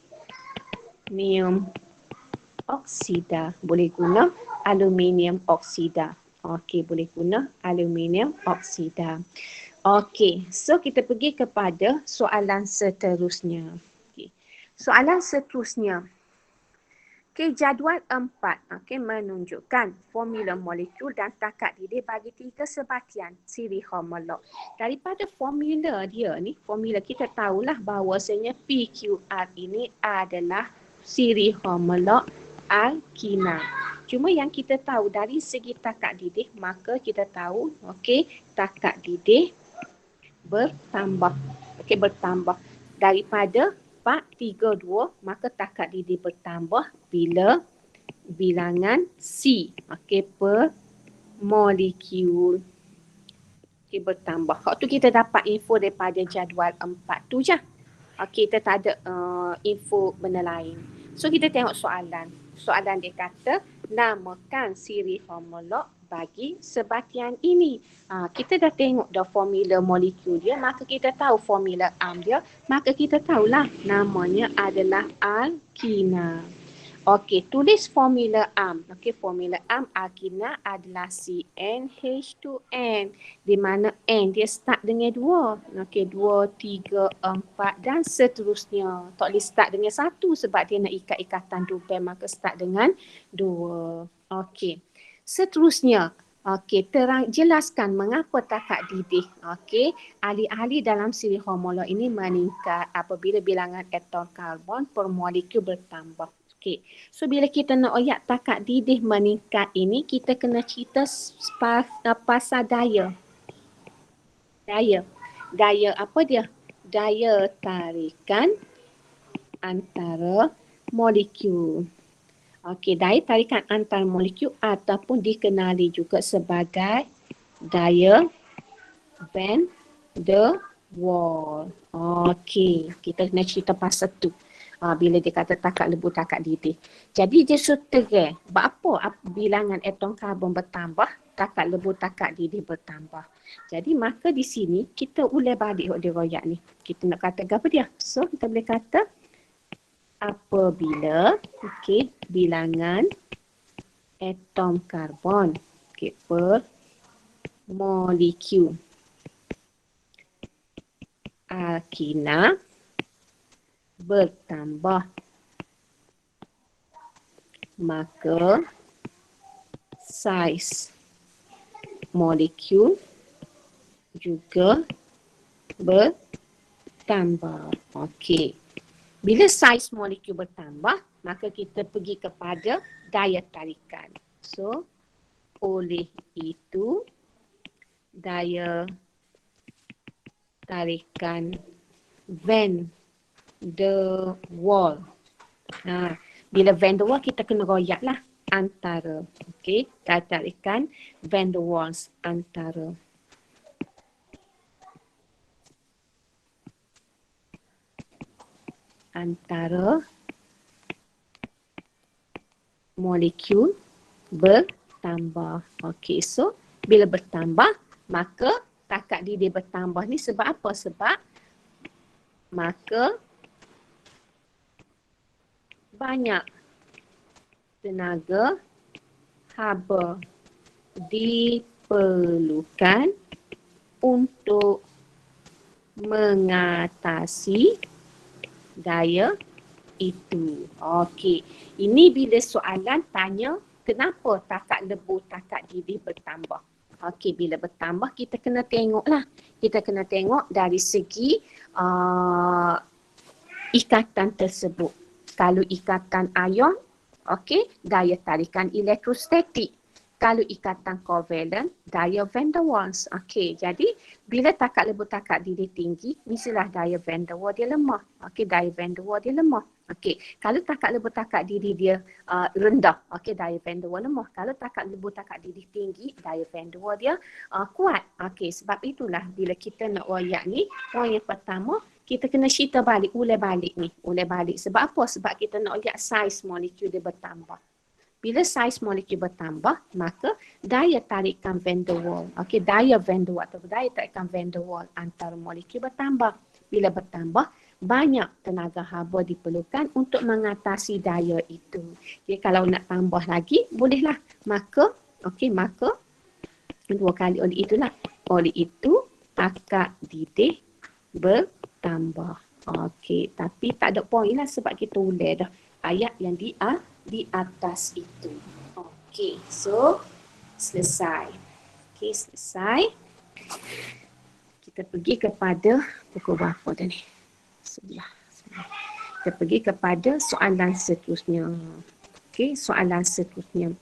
oksida. Boleh guna aluminium oksida. Okey, boleh guna aluminium oksida. Okey, so kita pergi kepada soalan seterusnya. Okey. Soalan seterusnya. Okey, jadual 4 menunjukkan formula molekul dan takat didih bagi 3 sebatian siri homolog. Daripada formula dia ni, formula kita tahulah bahawasanya PQR ini adalah siri homolog alkina. Cuma yang kita tahu dari segi takat didih, maka kita tahu takat didih bertambah. Okey, bertambah daripada 432, maka takat didih bertambah bila bilangan C per molekul bertambah. Hak tu kita dapat info daripada jadual 4 tu je. Kita tak ada info benda lain. So kita tengok soalan. Soalan dia kata namakan siri homolog bagi sebatian ini. Kita dah tengok dah formula molekul dia, maka kita tahu formula AMP dia, maka kita tahulah namanya adalah alkina. Okey, tulis formula AMP. Okey, formula AMP alkina adalah CnH2n, di mana N dia start dengan 2. Okey, 2, 3, 4 dan seterusnya. Tak boleh start dengan 1 sebab dia nak ikat ikatan double, maka start dengan 2. Okey. Seterusnya, jelaskan mengapa takat didih ahli-ahli dalam siri homolog ini meningkat apabila bilangan atom karbon per molekul bertambah. Okey. So bila kita nak oyak takat didih meningkat ini, kita kena cerita pasal daya. Daya apa dia? Daya tarikan antara molekul. Okey, daya tarikan antar molekul ataupun dikenali juga sebagai daya van der Waals. Okey, kita kena cerita pasal tu. Bila dia kata takat lebu, takat didih. Jadi dia suterai. Apa bilangan atom karbon bertambah, takat lebu, takat didih bertambah. Jadi maka di sini kita ulai balik dia royak ni. Kita nak kata apa dia? So kita boleh kata apabila bilangan atom karbon per molekul alkina bertambah, maka saiz molekul juga bertambah. Okey. Bila saiz molekul bertambah, maka kita pergi kepada daya tarikan. So, oleh itu daya tarikan van der Waals. Bila van der Waals kita kena royak lah antara. Okey, daya tarikan van der Waals antara molekul bertambah. Okey, so bila bertambah, maka takat didih bertambah ni sebab apa? Sebab maka banyak tenaga haba diperlukan untuk mengatasi daya itu. Okey. Ini bila soalan tanya kenapa takat lebu, takat didih bertambah. Okey, bila bertambah kita kena tengoklah. Kita kena tengok dari segi ikatan tersebut. Kalau ikatan ion, okey, daya tarikan elektrostatik. Kalau ikatan kovalen, daya van der Waals. Okey, jadi bila takat lebu takat didih tinggi, mestilah daya van der Waals dia lemah. Okey, daya van der Waals dia lemah. Okey, kalau takat lebu takat didih dia rendah, okey, daya van der Waals lemah. Kalau takat lebu takat didih tinggi, daya van der Waals dia kuat. Okey, sebab itulah bila kita nak royak ni, poin yang pertama, kita kena cerita balik, ulai balik ni. Ulai balik. Sebab apa? Sebab kita nak lihat saiz molekul dia bertambah. Bila saiz molekul bertambah, maka daya tarikan van der Waals, okey, daya van der Waals atau daya tarikan van der Waals antara molekul bertambah. Bila bertambah, banyak tenaga haba diperlukan untuk mengatasi daya itu. Jadi kalau nak tambah lagi, bolehlah. Maka, okey, maka dua kali oleh itulah. Oleh itu, takat didih bertambah. Okey, tapi tak ada poin lah sebab kita ulai dah ayat yang di atas itu. Okey, so selesai. Okey, selesai. Kita pergi kepada pukul berapa dah ni? 11. Kita pergi kepada soalan seterusnya. Okey, soalan seterusnya.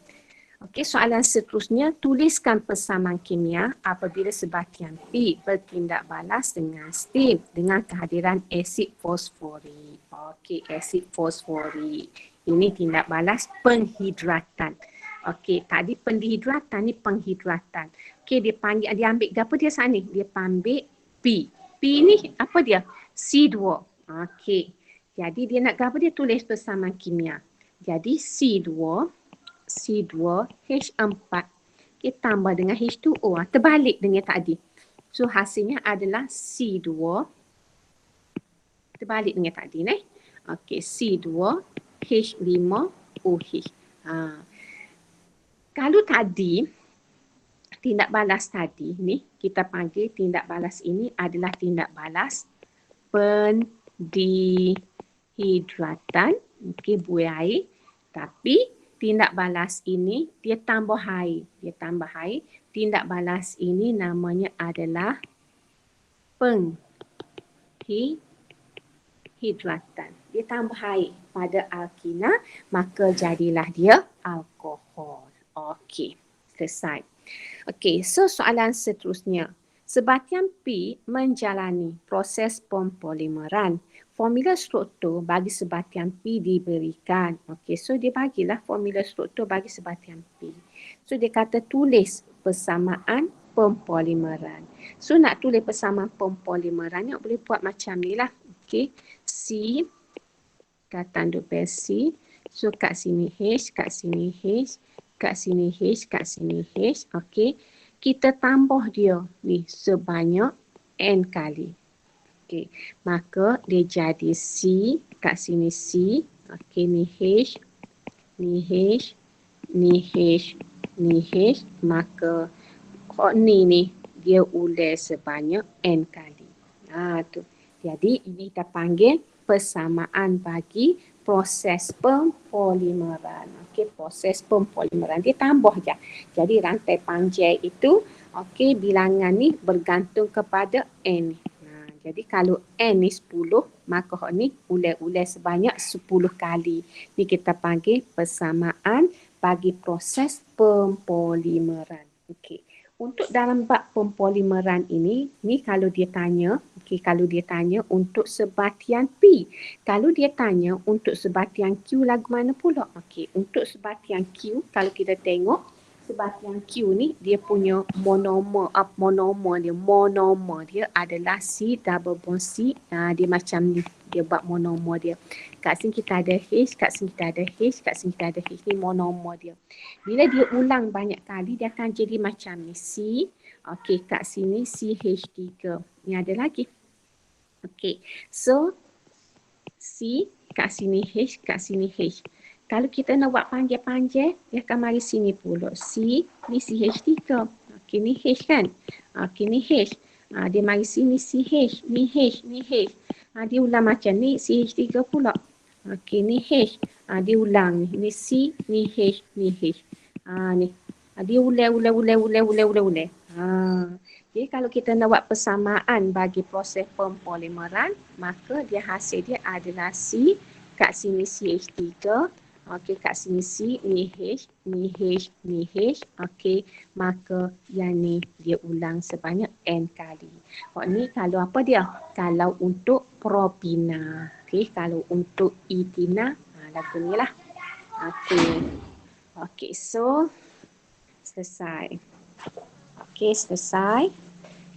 Okey, soalan seterusnya, tuliskan persamaan kimia apabila sebatian P bertindak balas dengan steam dengan kehadiran asid fosforik. Okey, asid fosforik. Ini tindak balas penghidratan. Okey, tadi penghidratan ni penghidratan. Okey, dia ambil apa dia saat ni? Dia ambil P. P ni apa dia? C2. Okey. Jadi dia nak apa? Dia tulis persamaan kimia. Jadi C2H4 kita tambah dengan H2O. Terbalik dengan tadi. So hasilnya adalah C2 terbalik dengan tadi ni. Okey, C2H5OH. Kalau tadi tindak balas tadi ni kita panggil tindak balas ini adalah tindak balas pendihidratan. Okey, buih air. Tapi tindak balas ini dia tambah air. Dia tambah air. Tindak balas ini namanya adalah penghidratan. Dia tambah air pada alkina, maka jadilah dia alkohol. Okey, selesai. Okey, so soalan seterusnya. Sebatian P menjalani proses pempolimeran. Formula struktur bagi sebatian P diberikan. Okey, so dia bagilah formula struktur bagi sebatian P. So dia kata tulis persamaan pempolimeran. So nak tulis persamaan pempolimeran, boleh buat macam ni lah. Okey, C tanduk besi. So kat sini H, kat sini H, kat sini H, kat sini H. Okey, kita tambah dia ni sebanyak N kali. Okey, maka dia jadi C, kat sini C. Okey, ni H, ni H, ni H, ni H. Maka ni dia ulai sebanyak N kali. Tu. Jadi ini kita panggil persamaan bagi proses pempolimeran. Okey, proses pempolimeran. Dia tambah je. Jadi rantai panjang itu, okey, bilangan ni bergantung kepada N. Jadi kalau N ni 10, maka ni ulai-ulai sebanyak 10 kali. Ni kita panggil persamaan bagi proses pempolimeran. Okey. Untuk dalam bab pempolimeran ini, ni kalau dia tanya, okey, kalau dia tanya untuk sebatian P. Kalau dia tanya untuk sebatian Q lagu mana pula? Okey, untuk sebatian Q, kalau kita tengok sebatian Q ni dia punya monomer dia adalah C double bond C. Dia macam ni, dia buat monomer dia. Kat sini kita ada H, kat sini kita ada H, kat sini kita ada H. Ni monomer dia. Bila dia ulang banyak kali, dia akan jadi macam ni. C, okey, kat sini CH3. Ni ada lagi. Okey, so C, kat sini H, kat sini H. Kalau kita nak buat panjang-panjang, dia akan mari sini pula. C, ni CH3. Okey, ni H kan? Okey, ni H. Dia mari sini CH, ni H, ni H. Dia ulang macam ni, CH3 pula. Okey, ni H. Dia ulang ni. Ni C, ni H, ni H. Ni. Dia ulai. Jadi kalau kita nak buat persamaan bagi proses pempolimeran, maka dia hasil dia adalah C, kat sini CH3. Okey, kat sini C, ni H, ni H, ni H. Okey, maka yang ni dia ulang sebanyak N kali. Ni kalau apa dia? Kalau untuk propina. Okey, kalau untuk etina, lagu ni lah. Okey, so selesai. Okey, selesai.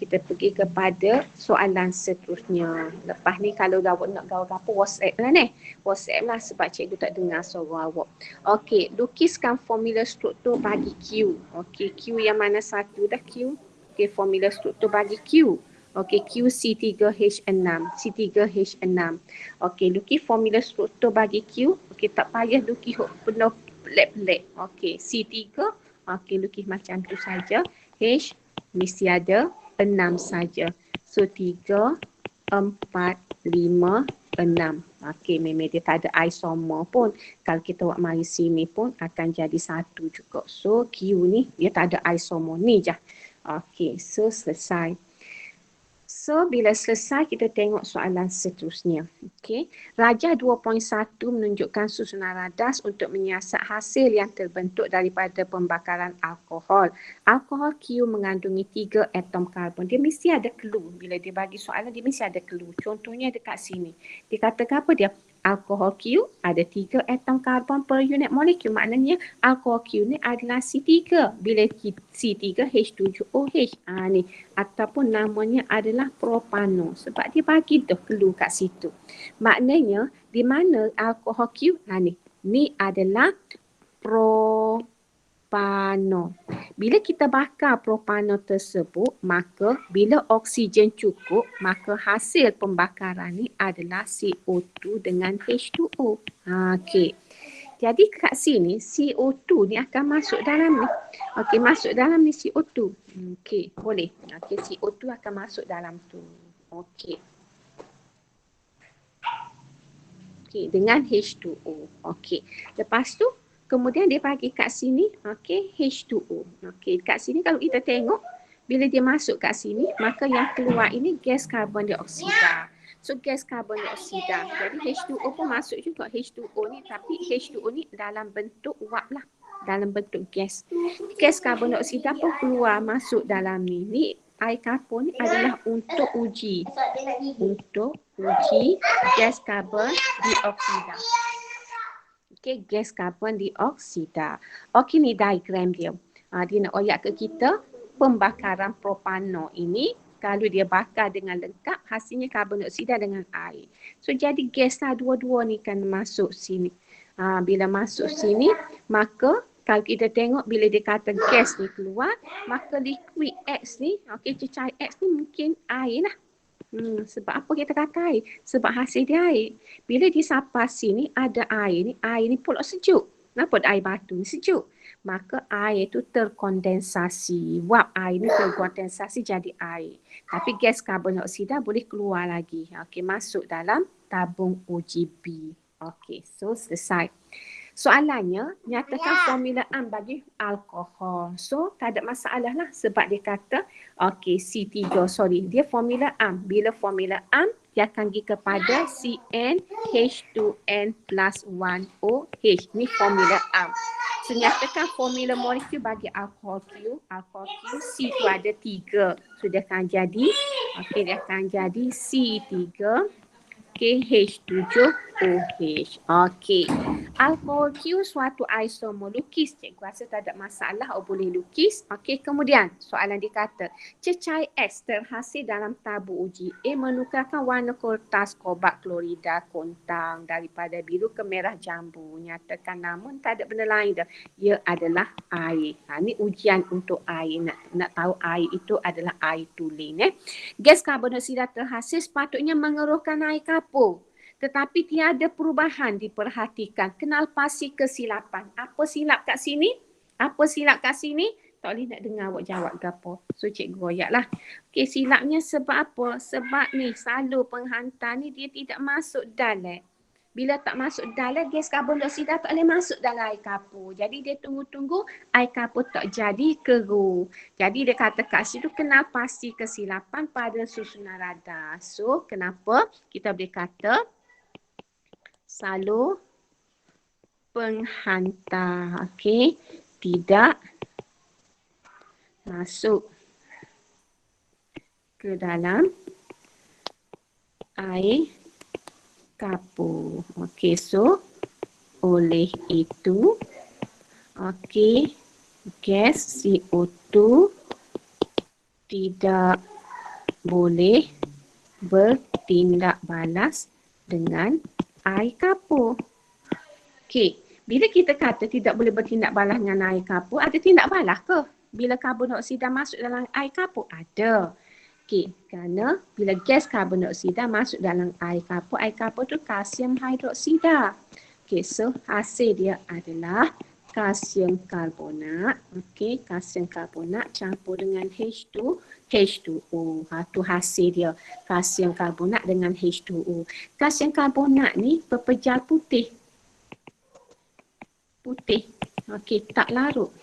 Kita pergi kepada soalan seterusnya. Lepas ni kalau dah nak gaul apa, WhatsApp lah ni. WhatsApp lah sebab cikgu tak dengar suara awak. Okey, lukiskan formula struktur bagi Q. Okey, Q yang mana satu dah Q? Okey, formula struktur bagi Q. Okey, Q C3H6. C3H6. Okey, lukis formula struktur bagi Q. Okey, tak payah lukis penuh pelik-pelik. Okey, C3. Okey, lukis macam tu saja. H mesti ada 6 saja. So 3, 4, 5, 6. Okey, memang dia tak ada isomer pun. Kalau kita buat mari sini pun akan jadi 1 juga. So Q ni dia tak ada isomer ni je. Okey, so selesai. So bila selesai kita tengok soalan seterusnya. Okey. Rajah 2.1 menunjukkan susunan radas untuk menyiasat hasil yang terbentuk daripada pembakaran alkohol. Alkohol Q mengandungi 3 atom karbon. Dia mesti ada clue. Bila dia bagi soalan dia mesti ada clue. Contohnya dekat sini. Dia katakan apa dia? Alkohol Q ada 3 atom karbon per unit molekul. Maknanya alkohol Q ni adalah C3. Bila C3 H7OH. Ni. Ataupun namanya adalah propano. Sebab dia bagi tu clue kat situ. Maknanya di mana alkohol Q? Ni. Ni adalah propano. Bila kita bakar propano tersebut, maka bila oksigen cukup, maka hasil pembakaran ni adalah CO2 dengan H2O. Okey. Jadi kat sini CO2 ni akan masuk dalam ni. Okey, masuk dalam ni CO2. Okey, boleh. Okey, CO2 akan masuk dalam tu. Okey. Okey, dengan H2O. Okey. Lepas tu kemudian dia bagi kat sini, okey, H2O. Okey, kat sini kalau kita tengok, bila dia masuk kat sini, maka yang keluar ini gas karbon dioksida. So, gas karbon dioksida. Jadi, H2O pun masuk juga. H2O ni, tapi H2O ni dalam bentuk uap lah. Dalam bentuk gas. Gas karbon dioksida pun keluar masuk dalam ni. Ni air karbon ni adalah untuk uji. Untuk uji gas karbon dioksida. Okey, gas karbon dioksida. Okey, ni diagram dia. Dia nak oyak ke kita pembakaran propano ini. Kalau dia bakar dengan lengkap, hasilnya karbon dioksida dengan air. So, jadi gas lah dua-dua ni kan masuk sini. Bila masuk sini, maka kalau kita tengok bila dia kata gas ni keluar, maka liquid X ni, okey, cecair X ni mungkin air lah. Sebab apa kita kata air? Sebab hasil dia air. Bila disapar sini ada air ni pula sejuk. Kenapa air batu ni sejuk? Maka air tu terkondensasi. Wap air ni terkondensasi jadi air. Tapi gas karbon dioksida boleh keluar lagi. Okey, masuk dalam tabung OGB. Okey, so selesai. Soalannya, nyatakan formula am bagi alkohol. So, tak ada masalah lah sebab dia kata, okey, C3, dia formula am. Bila formula am, dia akan pergi kepada CnH2n plus 1OH. Ni formula am. So, nyatakan formula molekul bagi alkohol Q. Alkohol Q, C tu ada 3. So, dia akan jadi, okey, dia akan jadi C3 KH7OH. Okey. Alkohol Q suatu isomer. Lukis. Cikgu rasa tak ada masalah. Boleh lukis. Okey. Kemudian soalan dikata. Cecair X terhasil dalam tabung uji A menukarkan warna kertas kobalt klorida kontang daripada biru ke merah jambu. Nyatakan namun tak ada benda lain dah. Ia adalah air. Ni ujian untuk air. Nak tahu air itu adalah air tulen. Gas karbon dioksida terhasil sepatutnya mengeruhkan air kapur. Tetapi tiada perubahan diperhatikan. Kenal pasti kesilapan. Apa silap kat sini? Apa silap kat sini? Tak boleh nak dengar awak jawab ke apa. So cikgu royak lah. Okey, silapnya sebab apa? Sebab ni salur penghantar ni dia tidak masuk dalam. Bila tak masuk dalam, gas karbon dioksida tak boleh masuk dalam air kapur. Jadi dia tunggu-tunggu air kapur tak jadi keruh. Jadi dia kata kat situ kenal pasti kesilapan pada susunan radar. So kenapa kita boleh kata salur penghantar, okey, tidak masuk ke dalam air kapur. Okey, so oleh itu, okey, gas CO2 tidak boleh bertindak balas dengan air kapur. Okey, bila kita kata tidak boleh bertindak balas dengan air kapur, ada tindak balas ke? Bila karbon dioksida masuk dalam air kapur? Ada. Okey, kerana bila gas karbon dioksida masuk dalam air kapur tu kalsium hidroksida. Okey, so hasil dia adalah kalsium karbonat. Okey, kalsium karbonat campur dengan H2O. Tu hasil dia. Kalsium karbonat dengan H2O. Kalsium karbonat ni berpejal putih. Okey, tak larut.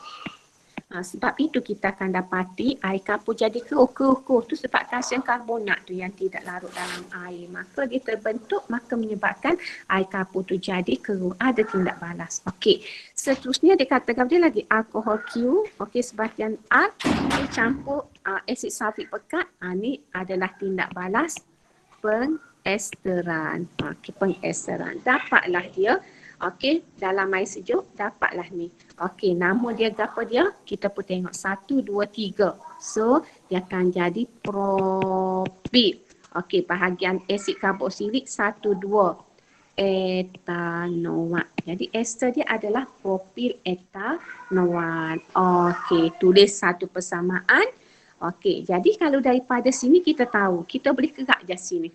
Sebab itu kita akan dapati air kapur jadi keruh tu sebab kalsium karbonat tu yang tidak larut dalam air. Maka dia terbentuk, maka menyebabkan air kapur tu jadi keruh. Ada tindak balas. Okey, seterusnya dia katakan dia lagi alkohol Q. Okey, sebatian R dia campur asid sulfik pekat. Ni adalah tindak balas pengesteran. Okey, pengesteran. Dapatlah dia. Okey, dalam air sejuk dapatlah ni. Okey, nama dia apa dia? Kita pun tengok 1, 2, 3. So, dia akan jadi propil. Okey, bahagian asid karboksilik 1, 2. Etanoat. Jadi ester dia adalah propil etanoat. Okey, tulis satu persamaan. Okey, jadi kalau daripada sini kita tahu, kita boleh gerak je sini.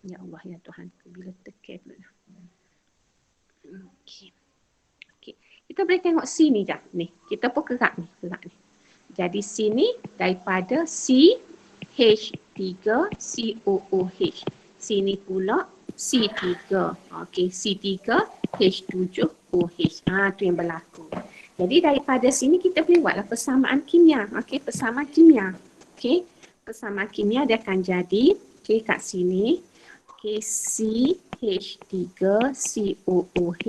Ya Allah, ya Tuhan, bila tekan dulu. Okey. Okey. Kita boleh tengok sini je. Ni, kita pun gerak ni. Jadi sini daripada CH3COOH. Sini pula C3. Okey, C3H7OH. Tu yang berlaku. Jadi daripada sini kita boleh buatlah persamaan kimia. Okey, persamaan kimia. Okey, persamaan kimia dia akan jadi, okey, kat sini. Okey, CH3COOH,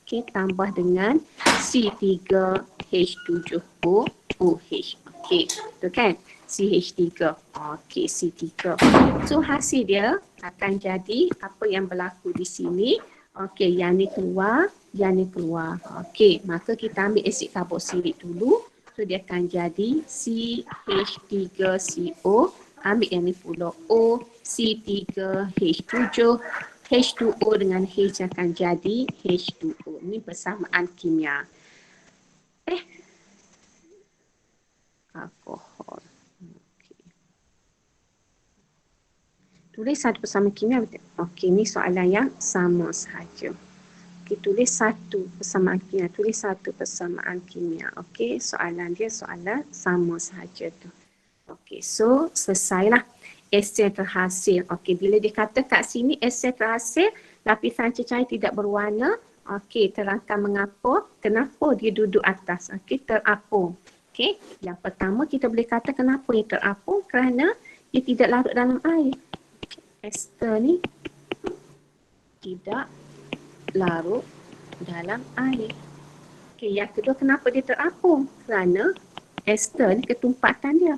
okey, tambah dengan C3H7OOH. Okey, tu kan? CH3. Okey, C3. So hasil dia akan jadi apa yang berlaku di sini. Okey, yang ni keluar, yang ni keluar. Okey, maka kita ambil asid karboksilik dulu. So dia akan jadi CH3CO. Ambil yang ni pula O, C3H7, H2O dengan H akan jadi H2O. Ini persamaan kimia. Alkohol. Okay. Tulis satu persamaan kimia. Okey, ini soalan yang sama sahaja. Okey, tulis satu persamaan kimia. Tulis satu persamaan kimia. Okey, soalan dia soalan sama sahaja tu. Okey, so selesailah esei terhasil. Okey, bila dia kata kat sini esei terhasil, lapisan cecair tidak berwarna. Okey, terangkan mengapa, kenapa dia duduk atas. Okey, terapung. Okey, yang pertama kita boleh kata kenapa dia terapung, kerana dia tidak larut dalam air. Ester ni tidak larut dalam air. Okey, yang kedua kenapa dia terapung? Kerana ester ni ketumpatan dia.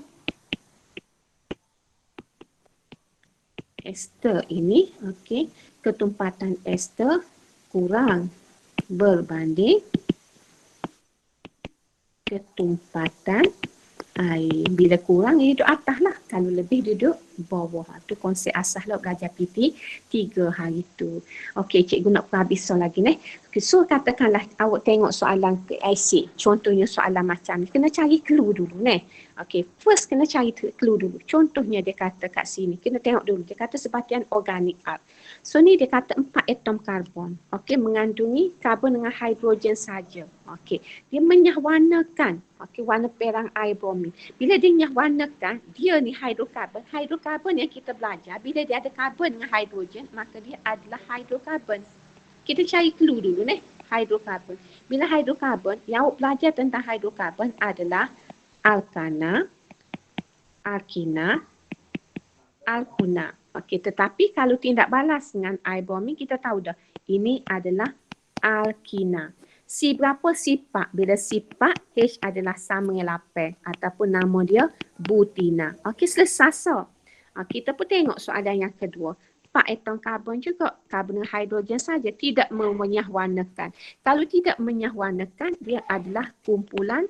Ester ini, okey, ketumpatan ester kurang berbanding ketumpatan air. Bila kurang, dia duduk atas lah. Kalau lebih, duduk bawah. Itu konsep asas lah belajar PT 3 hari tu. Okey, cikgu nak habis soal lagi ni. Okay, so katakanlah awak tengok soalan ke asid. Contohnya soalan macam ni. Kena cari clue dulu ni. Okey, first kena cari clue dulu. Contohnya dia kata kat sini. Kena tengok dulu. Dia kata sebatian organik art. So ni dia kata 4 atom karbon. Okey, mengandungi karbon dengan hidrogen saja. Okey, dia menyahwarnakan. Okey, warna perang air bromin. Bila dia menyahwarnakan, dia ni hidrokarbon. Hidrokarbon yang kita belajar, bila dia ada karbon dengan hidrogen, maka dia adalah hidrokarbon. Kita cari clue dulu ni. Hidrokarbon. Bila hidrokarbon, yang awak belajar tentang hidrokarbon adalah alkana, alkina, alkuna. Okey, tetapi kalau tindak balas dengan ibromine, kita tahu dah ini adalah alkina. C berapa? C4. Bila C4, H adalah sama dengan 8 ataupun nama dia butina. Okey, selesai. So, kita pun tengok soalan yang kedua. 4 atom karbon juga, karbon dengan hidrogen saja, tidak menyahwarnakan. Kalau tidak menyahwarnakan, dia adalah kumpulan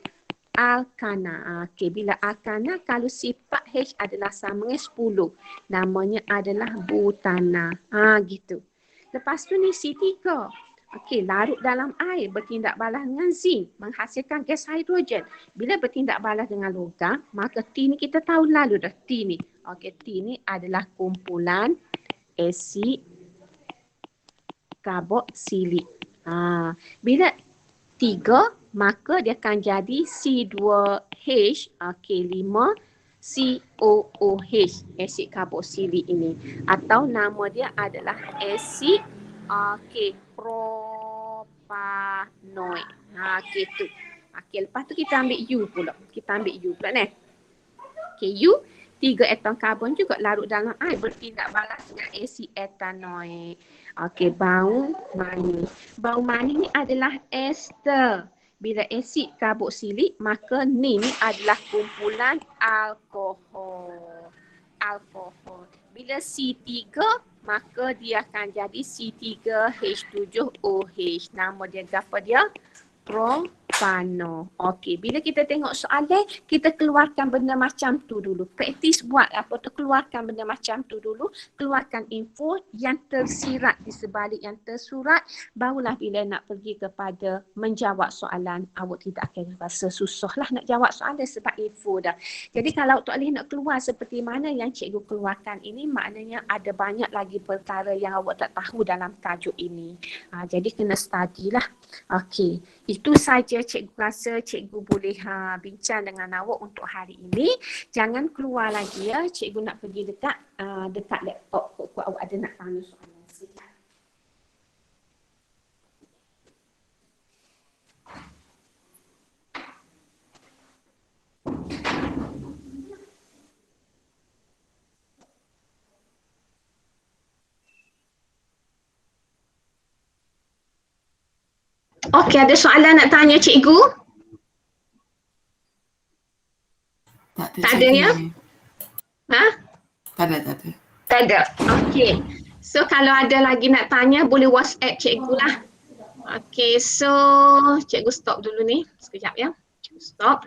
alkana. Okey, bila alkana, kalau sifat H adalah sama dengan 10, namanya adalah butana. Gitu. Lepas tu ni C3. Okey, larut dalam air, bertindak balas dengan zinc, menghasilkan gas hidrogen. Bila bertindak balas dengan logam, maka T ni kita tahu lalu dah T ni. Okey, T ni adalah kumpulan asid karboksilik. Bila 3, maka dia akan jadi C2H, 5 COOH, asid karboksilik ini. Atau nama dia adalah asid propanoid. Gitu. Lepas tu kita ambil U pula. U, 3 atom karbon juga larut dalam air, bertindak balas dengan asid etanoik. Bau manis. Bau manis ni adalah ester. Bila asid karboksilik, maka ni adalah kumpulan alkohol. Bila C3, maka dia akan jadi C3H7OH. Nama dia apa dia? Propano. Okey, bila kita tengok soalan, kita keluarkan benda macam tu dulu. Praktis buat apa tu, keluarkan benda macam tu dulu. Keluarkan info yang tersirat di sebalik yang tersurat. Barulah bila nak pergi kepada menjawab soalan, awak tidak akan rasa susah lah nak jawab soalan sebab info dah. Jadi kalau Tok Alif nak keluar seperti mana yang cikgu keluarkan ini, maknanya ada banyak lagi perkara yang awak tak tahu dalam tajuk ini. Jadi kena study lah. Okey, itu saja cikgu rasa cikgu boleh bincang dengan awak untuk hari ini. Jangan keluar lagi ya. Cikgu nak pergi dekat laptop. Kok awak ada nak tanya soalan sikit. Okey, ada soalan nak tanya cikgu? Tak ada ya? Tak ada. Tak ada. Okey. So kalau ada lagi nak tanya, boleh WhatsApp cikgu lah. Okey, so cikgu stop dulu ni. Sekejap ya. Cikgu stop.